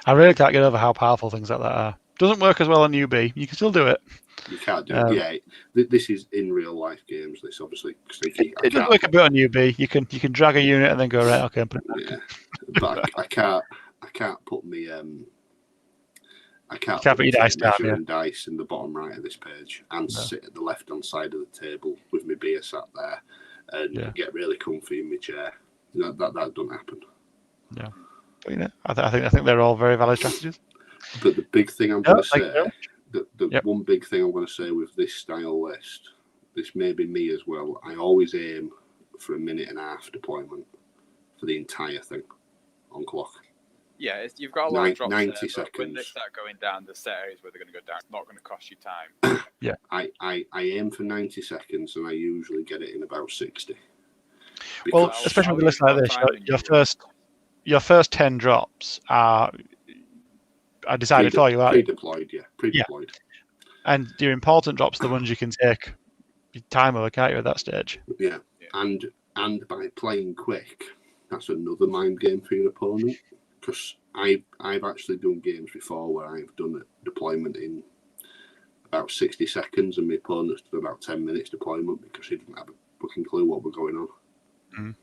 I really can't get over how powerful things like that are. Doesn't work as well on UB. You can still do it. You can't do it. Yeah, this is in real life games. This obviously. It does work a bit on UB. You can drag a unit and then go right. Okay, put it back. Yeah, but I can't put me I can't put your dice down, measuring dice in the bottom right of this page and sit at the left-hand side of the table with my beer sat there and get really comfy in my chair. That doesn't happen. Yeah, but, I think they're all very valid strategies. But the big thing I'm going to say, the one big thing I'm going to say with this style list, this may be me as well. I always aim for 1.5 minute deployment for the entire thing on clock. Yeah, you've got a lot of drops 90 there, seconds. When they start going down, the set areas where they're going to go down, it's not going to cost you time. Yeah. I aim for 90 seconds and I usually get it in about 60. Well, especially with a list like this, your first 10 drops are decided for you, aren't Pre-deployed, yeah. Pre-deployed. Yeah. And your important drops are the ones you can take your time over, can't you, at that stage? Yeah. And by playing quick, that's another mind game for your opponent. Because I've actually done games before where I've done a deployment in about 60 seconds and my opponent's done about 10 minutes deployment because he didn't have a fucking clue what was going on. Mm.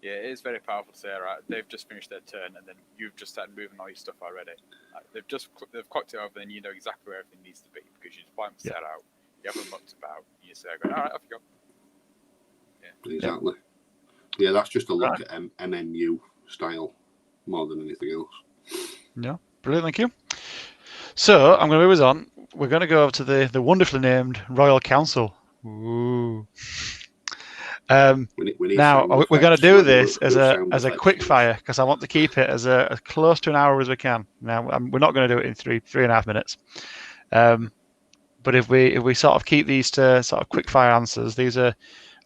Yeah, it is very powerful to say, right, they've just finished their turn and then you've just started moving all your stuff already. Like, they've clocked it over and you know exactly where everything needs to be because your deployment's set out, you haven't mucked about, you say, all right, off you go. Yeah. Exactly. Yeah, that's just a look at MMU style more than anything else. Yeah, brilliant, thank you. So I'm going to move us on. We're going to go over to the wonderfully named Royal Council. Ooh. We need now we're going to do this as a quick fire because I want to keep it as close to an hour as we can. Now we're not going to do it in 3.5 minutes. But if we sort of keep these to sort of quick fire answers, these are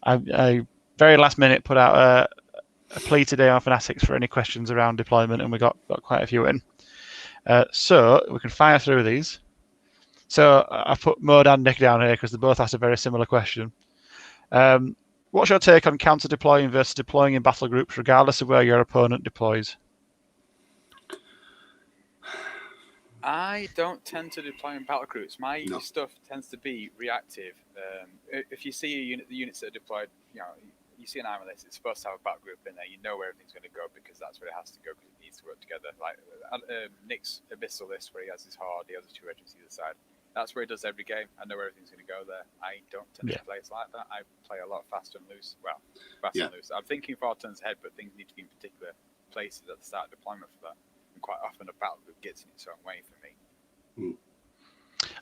I very last minute put out a plea today on Fanatics for any questions around deployment, and we got quite a few in. So we can fire through these. So I've put Mod and Nick down here because they both asked a very similar question. What's your take on counter deploying versus deploying in battle groups, regardless of where your opponent deploys? I don't tend to deploy in battle groups. My stuff tends to be reactive. If you see the units that are deployed, you see an armor list, it's supposed to have a battle group in there. You know where everything's going to go because that's where it has to go because it needs to work together. Like Nick's Abyssal list where he has his horde, he has his 2 regiments either side. That's where he does every game. I know where everything's going to go there. I don't tend to play it like that. I play a lot fast and loose. Well, fast and loose. I'm thinking 4 turns ahead, but things need to be in particular places at the start of deployment for that. And quite often a battle group gets in its own way for me.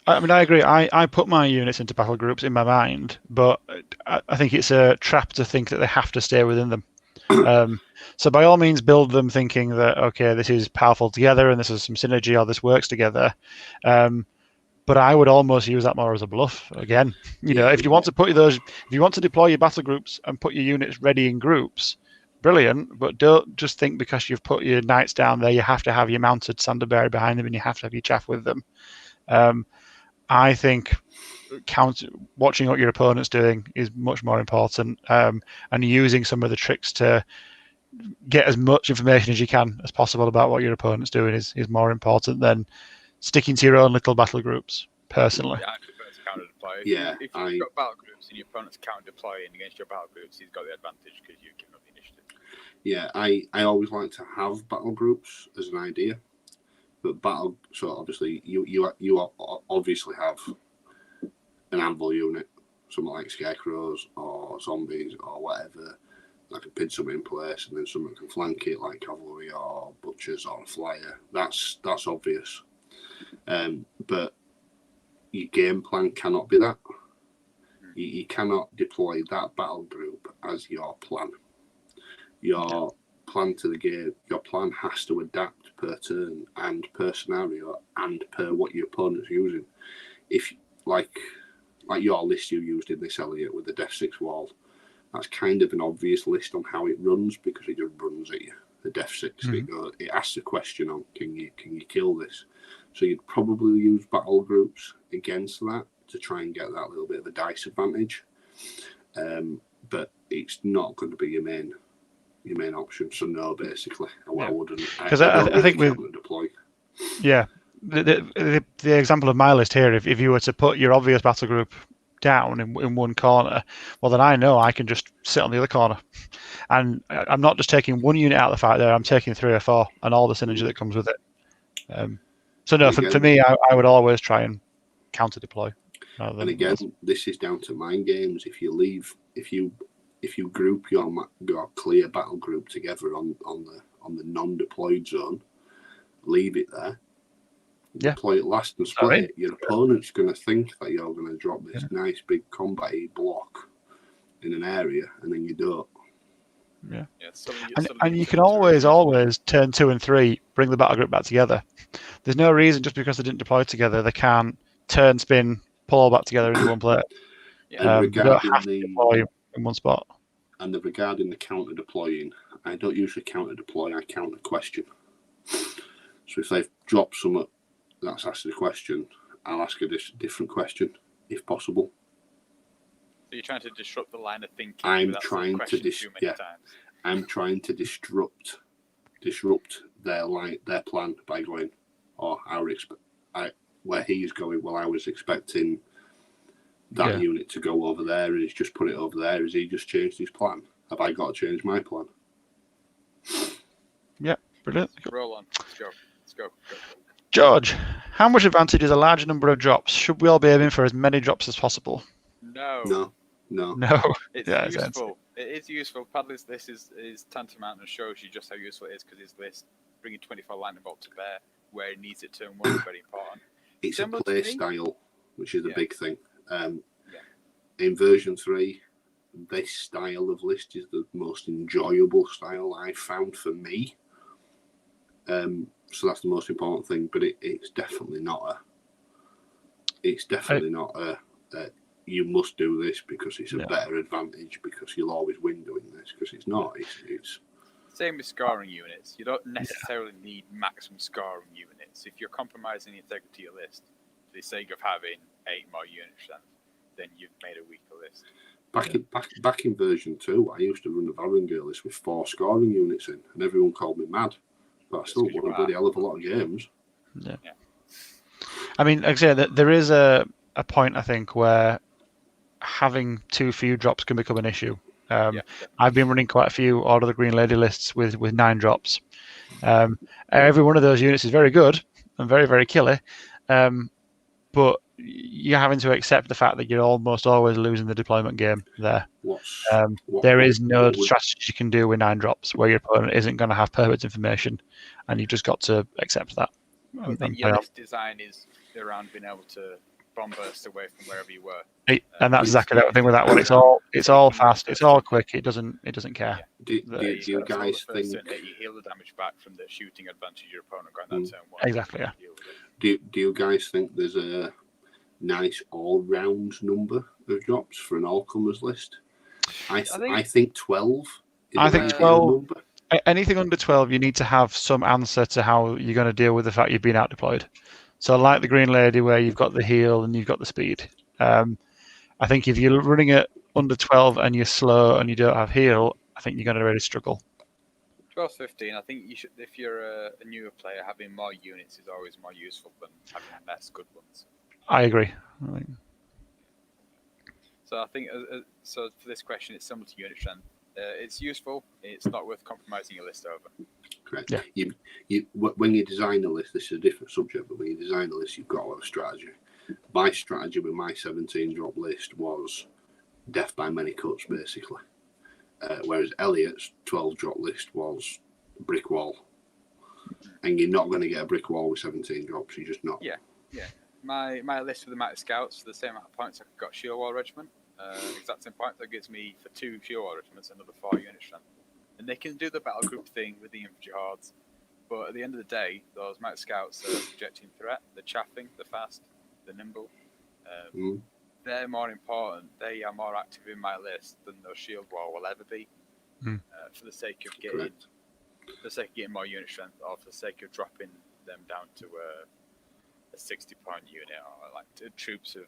I mean, I agree. I put my units into battle groups in my mind, but I think it's a trap to think that they have to stay within them. So by all means, build them thinking that, okay, this is powerful together and this is some synergy or this works together. But I would almost use that more as a bluff. Again, if you want to deploy your battle groups and put your units ready in groups, brilliant. But don't just think because you've put your knights down there, you have to have your mounted Sanderberry behind them and you have to have your chaff with them. I think watching what your opponent's doing is much more important, and using some of the tricks to get as much information as you can as possible about what your opponent's doing is more important than sticking to your own little battle groups, personally. Yeah, I prefer to counter deploy. Yeah, if you've got battle groups and your opponent's counter deploying against your battle groups, he's got the advantage because you've given up the initiative. Yeah, I always like to have battle groups as an idea. But so obviously you obviously have an anvil unit, something like scarecrows or zombies or whatever, that can pin something in place, and then someone can flank it like cavalry or butchers or a flyer. That's obvious. But your game plan cannot be that. You cannot deploy that battle group as your plan. Your plan to the game, your plan has to adapt per turn and per scenario and per what your opponent's using. If like your list you used in this, Elliot, with the Def 6 wall, that's kind of an obvious list on how it runs because it just runs at you. The Def 6, it asks a question on can you kill this? So you'd probably use battle groups against that to try and get that little bit of a dice advantage. But it's not going to be your main option. So no, basically, I wouldn't. Because I think with deploy. Yeah, the example of my list here, if you were to put your obvious battle group down in one corner, well then I know I can just sit on the other corner, and I'm not just taking one unit out of the fight there. I'm taking 3 or 4 and all the synergy that comes with it. So no, And for again- me, I would always try and counter deploy. And again, this is down to mind games. If you group your clear battle group together on the non-deployed zone, leave it there. Yeah. Deploy it last and split it. Your opponent's going to think that you're going to drop this nice big combat block in an area, and then you don't. Yeah. Suddenly And you can turn always turn 2 and 3, bring the battle group back together. There's no reason just because they didn't deploy together, they can't turn, spin, pull all back together into one player. And They don't have to deploy in one spot. And regarding the counter deploying, I don't usually counter deploy. I counter question. So if they've dropped something that's asked a question, I'll ask a different question if possible. So you're trying to disrupt the line of thinking. I'm trying to disrupt their plan by going, where he's going. Well, I was expecting that unit to go over there, and he's just put it over there. Has he just changed his plan? Have I got to change my plan? Yeah, brilliant. Roll on. Let's go. George, how much advantage is a large number of drops? Should we all be aiming for as many drops as possible? No. It's useful. It is useful. Padley's list is tantamount and shows you just how useful it is because his list bringing 24 lightning bolt to bear where he needs it turn 1 is very important. It's Similar a play to me. style, which is a big thing. In version 3, this style of list is the most enjoyable style I've found for me. So that's the most important thing, but it's definitely not a you must do this because it's a better advantage because you'll always win doing this, because it's not. It's same with scoring units. You don't necessarily need maximum scoring units. If you're compromising the integrity of your list for the sake of having 8 more unit strength, then you've made a weaker list. Back in version 2, I used to run a Varangir list with 4 scoring units in, and everyone called me mad. But I still won a bloody hell of a lot of games. Yeah. I mean, like I said, there is a point, I think, where having too few drops can become an issue. I've been running quite a few Order of the Green Lady lists with 9 drops. Every one of those units is very good and very, very killy, but you're having to accept the fact that you're almost always losing the deployment game there. There is no strategy you can do with 9 drops where your opponent isn't going to have perfect information, and you've just got to accept that. I think your list design is around being able to bomb burst away from wherever you were. And that's exactly the thing with that one. It's all fast. It's all quick. It doesn't care. Do you guys think you heal the damage back from the shooting advantage your opponent got that turn 1? Exactly. Yeah. Do you guys think there's a nice all-round number of drops for an all-comers list? I think 12. I think 12. Number. Anything under 12, you need to have some answer to how you're going to deal with the fact you've been out deployed. So, like the Green Lady, where you've got the heal and you've got the speed. I think if you're running it under 12 and you're slow and you don't have heal, I think you're going to really struggle. 12, 15. I think you should. If you're a newer player, having more units is always more useful than having less good ones. I agree. So I think so for this question, it's similar to unit strength. It's useful. It's not worth compromising your list over. Correct. Yeah. You when you design a list, this is a different subject, but when you design a list, you've got to have a strategy. My strategy with my 17 drop list was death by many cuts, basically. Whereas Elliot's 12 drop list was brick wall. And you're not going to get a brick wall with 17 drops. You're just not. Yeah. My list with the amount of scouts, for the same amount of points, I got shield wall regiment. Exact same points. That gives me, for 2 shield wall regiments, another 4 unit strength. And they can do the battle group thing with the infantry hordes. But at the end of the day, those mounted scouts are projecting threat. They're chaffing, they're fast, they're nimble. They're more important. They are more active in my list than those shield wall will ever be. For the sake of getting, more unit strength, or for the sake of dropping them down to a 60-point unit, or like troops of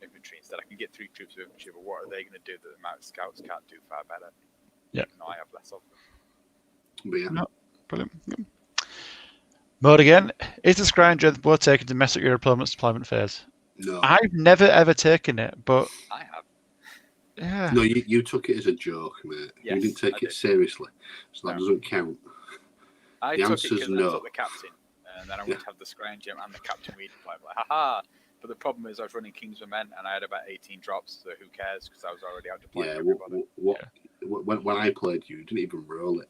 infantry instead. I can get 3 troops of infantry, but what are they going to do that the mounted scouts can't do far better? Yeah. No, I have less of them. But yeah. No, brilliant. Mode again. Is the scrying dread worth taken to mess up your opponent's deployment phase? No. I've never ever taken it, but I have. Yeah. No, you took it as a joke, mate. Yes, you didn't take it seriously, so that doesn't count. I The took it answer's because I no. took the captain. and then I would have the Scrying Gem and the Captain Weed deployment. Like, haha! But the problem is I was running Kings of Men, and I had about 18 drops, so who cares? Because I was already out deploying everybody. When I played you didn't even roll it.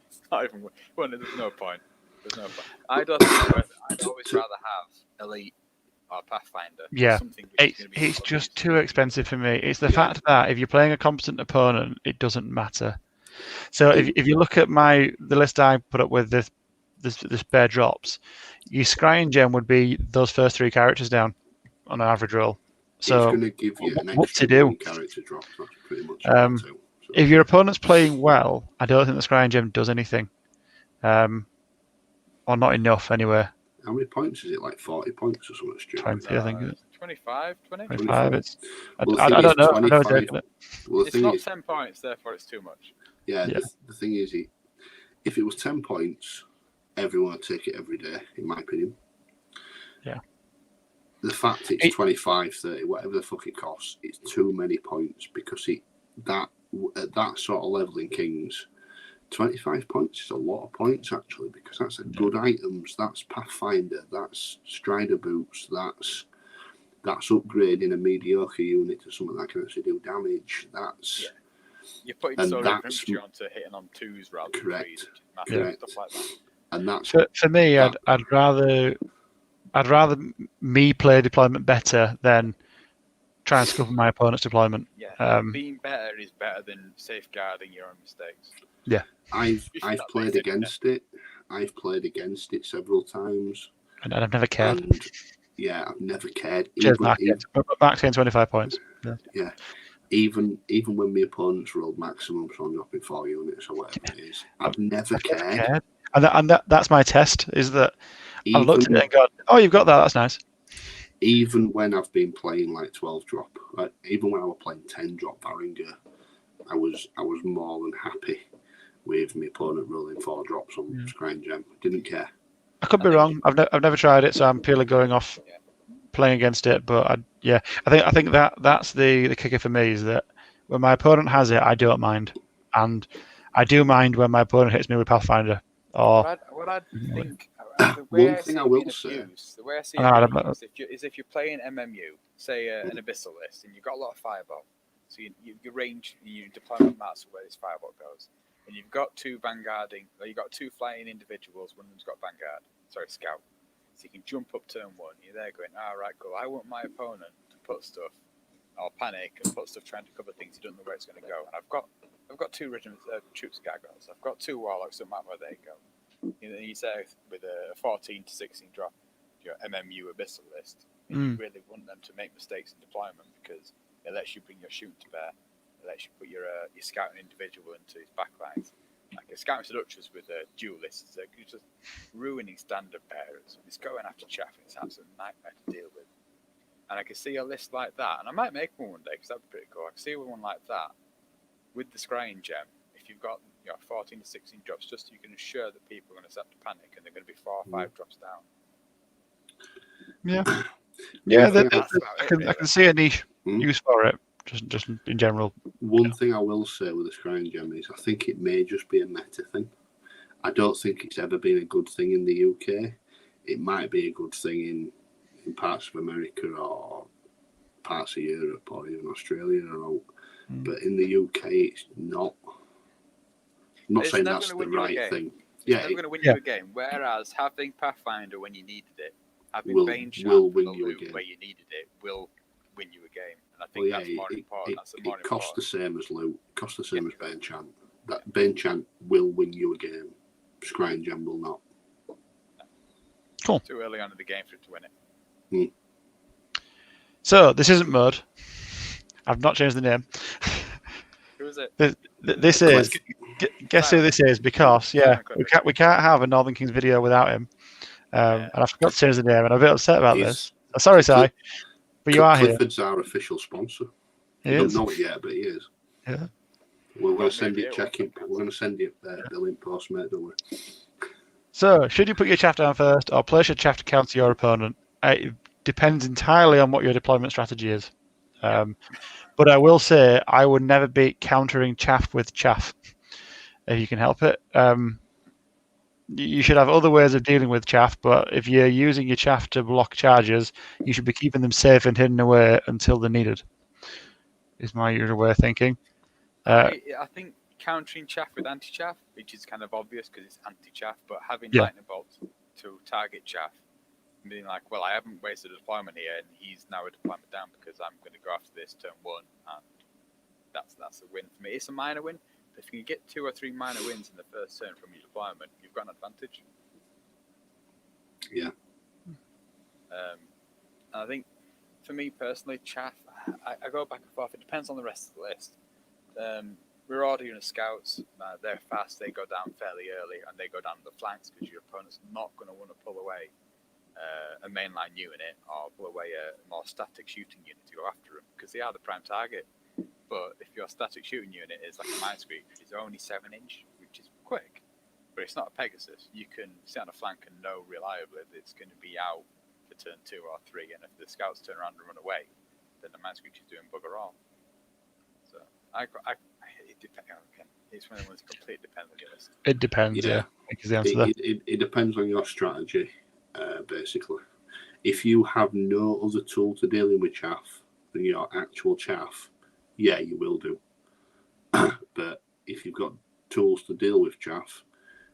It's not even. Well, there's no point. There's no point. I'd always rather have Elite or Pathfinder. Yeah, Something it's just too expensive for me. It's the fact that if you're playing a competent opponent, it doesn't matter. So if you look at the list I put up with this bare drops, your Scrying Gem would be those first 3 characters down on an average roll. So it's going to give you an what extra to do? 1 character drop. That's pretty much it. So. If your opponent's playing well, I don't think the Scrying Gem does anything, or not enough anyway. How many points is it? Like 40 points or something? 20, I think. 25, 20? 25. I don't know. 25, it's not 10 points, therefore it's too much. Yeah. The thing is, if it was 10 points, everyone would take it every day, in my opinion. Yeah. The fact it's 25, 30, whatever the fuck it costs, it's too many points because at that sort of level in Kings, 25 points is a lot of points actually, because that's good items, that's Pathfinder, that's Strider boots, that's upgrading a mediocre unit to something that can actually do damage. You're putting so much infantry onto hitting on 2s rather than 3s, stuff like that. And that's for me. I'd rather me play deployment better than try and scupper my opponent's deployment. Yeah, being better is better than safeguarding your own mistakes. Yeah, I've played against it. I've played against it several times, and I've never cared. I've never cared. Max getting 25 points. Yeah. Even when my opponents rolled maximum, so I'm dropping 4 units or whatever it is, I've never cared. And that's my test, is that I've looked at it and gone, oh, you've got that, that's nice. Even when I've been playing like 12 drop, even when I was playing 10 drop Varinger, I was more than happy with my opponent rolling 4 drops on Scrying Gem. Didn't care. I could be wrong. I've never tried it, so I'm purely going off playing against it. But I think that's the kicker for me, is that when my opponent has it, I don't mind, and I do mind when my opponent hits me with Pathfinder. Or what I think. One thing I will say, the way I see it is if you're playing MMU, say an Abyssal list, and you've got a lot of Fireball, so you range, you deployment maps where this Fireball goes, and you've got 2 vanguarding, or you've got 2 flying individuals, one of them's got scout, so you can jump up turn 1, you're there going, right, cool, I want my opponent to put stuff, or panic, and put stuff trying to cover things, he doesn't know where it's going to go, and I've got 2 regiments, troops gargoyles, I've got 2 warlocks, don't matter where they go. You say with a 14 to 16 drop your MMU Abyssal list, you really want them to make mistakes in deployment, because it lets you bring your shooting to bear, it lets you put your scouting individual into his backlines. Like a scouting seductress with a duelist, you're just ruining standard bearers. It's going after chaff, and it's an absolute nightmare to deal with. And I can see a list like that, and I might make one day because that'd be pretty cool. I can see one like that with the Scrying Gem. If you've got 14 to 16 drops, just so you can ensure that people are going to start to panic and they're going to be 4 or 5 drops down. I can see a niche use for it, just in general. One thing I will say with the Scrying Gem is I think it may just be a meta thing. I don't think it's ever been a good thing in the UK. It might be a good thing in parts of America or parts of Europe or even Australia, but in the UK it's not. I'm not saying that's the right thing. It's never going to win you a game. Whereas having Pathfinder when you needed it, having Bane will win you a game where you needed it, will win you a game. And I think that's more important. It costs the same as loot. It costs the same as Bane Chant. That Bane Chant will win you a game. Scrying Gem will not. Cool. Too early on in the game for it to win it. So this isn't mud. I've not changed the name. Who is it? This is. Guess who this is? Because we can't have a Northern Kings video without him. And I forgot to change the name, and I'm a bit upset about this. Sorry, Si, but you are here. Clifford's our official sponsor. You don't know it yet, but he is. Yeah. We're going to send it. We're going to send it the link post, mate. Don't worry. So, should you put your chaff down first, or place your chaff to counter your opponent? It depends entirely on what your deployment strategy is. But I will say I would never beat countering chaff with chaff if you can help it. you should have other ways of dealing with chaff, but if you're using your chaff to block charges, you should be keeping them safe and hidden away until they're needed, is my usual way of thinking. I think countering chaff with anti-chaff, which is kind of obvious because it's anti-chaff, but having Yeah. lightning bolts to target chaff, and being like, well, I haven't wasted a deployment here, and he's now a deployment down because I'm going to go after this turn 1, and that's a win for me. It's a minor win, but if you can get 2 or 3 minor wins in the first turn from your deployment, you've got an advantage. Yeah. And I think, for me personally, chaff, I go back and forth. It depends on the rest of the list. We're all doing scouts. They're fast. They go down fairly early, and they go down the flanks because your opponent's not going to want to pull away a mainline unit or pull away a more static shooting unit to go after them because they are the prime target. But if your static shooting unit is like a minesweep, it's only 7-inch, which is quick, but it's not a Pegasus. You can sit on a flank and know reliably that it's going to be out for turn 2 or 3, and if the scouts turn around and run away, then the minesweep is doing bugger all. So it depends. Okay. It's one of the ones that completely depends on your list. It depends, yeah. Is the answer there. It depends on your strategy, basically. If you have no other tool to dealing with chaff than your actual chaff, yeah, you will do. But if you've got tools to deal with chaff,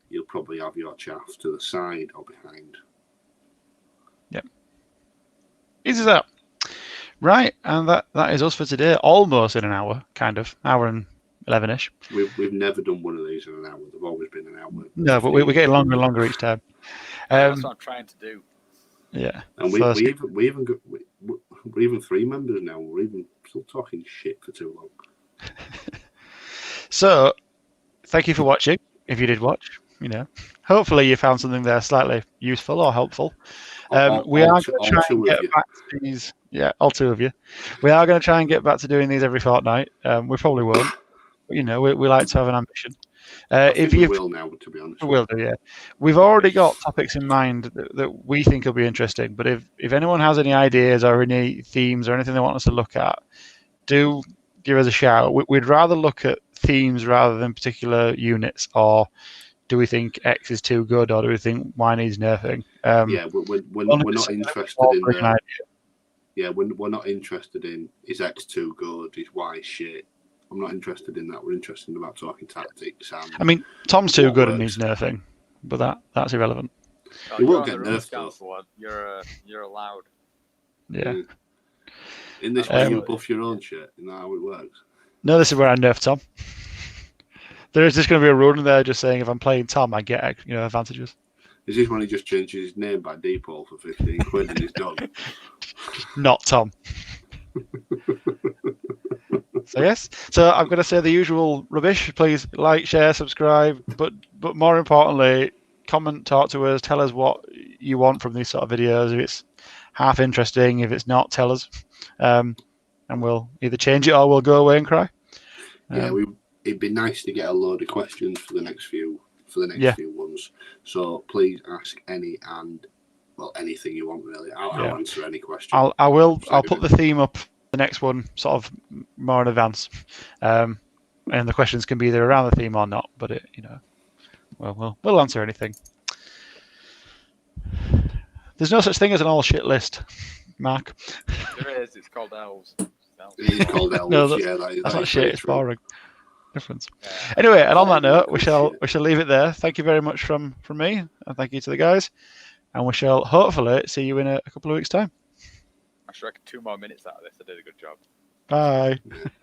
you'll probably have your chaff to the side or behind. Yep. Easy as that. Right, and that is us for today. Almost in an hour, kind of. Hour and 11-ish. We've never done one of these in an hour. They've always been an hour. No, but we're getting longer and longer each time. That's what I'm trying to do. Yeah. And we even got we're even 3 members now. We're even still talking shit for too long. So, thank you for watching. If you did watch, hopefully you found something there slightly useful or helpful. We are going to try and get back to these. Yeah, all 2 of you. We are going to try and get back to doing these every fortnight. We probably won't. But, we like to have an ambition. If you will now, to be honest, we will do. Yeah, we've already got topics in mind that we think will be interesting. But if anyone has any ideas or any themes or anything they want us to look at, do give us a shout. We'd rather look at themes rather than particular units. Or do we think X is too good, or do we think Y needs nerfing? Yeah, we're not interested in that. Yeah, we're not interested in is X too good, is Y shit. I'm not interested in that. We're interested about talking tactics. I mean, Tom's too good and needs nerfing, but that's irrelevant. He won't get nerfed though. You're allowed. Yeah. In this way, you buff your own shit. Isn't that how it works? No, this is where I nerf Tom. There is just going to be a rule in there just saying if I'm playing Tom, I get advantages. Is this when he just changes his name by default for 15 quid and he's done? Not Tom. So yes. So I'm going to say the usual rubbish. Please like, share, subscribe, but more importantly, comment, talk to us, tell us what you want from these sort of videos. If it's half interesting, if it's not, tell us, and we'll either change it or we'll go away and cry. It'd be nice to get a load of questions for the next few few ones. So please ask anything you want really. I'll answer any question. I'll put the theme up the next one sort of more in advance, and the questions can be either around the theme or not. But we'll answer anything. There's no such thing as an all shit list, Mark. There is. It's called elves. It is called elves. No, that's not shit. It's boring. Difference. Anyway, and on that note, we shall leave it there. Thank you very much from me, and thank you to the guys. And we shall hopefully see you in a couple of weeks' time. I should reckon 2 more minutes out of this. I did a good job. Bye.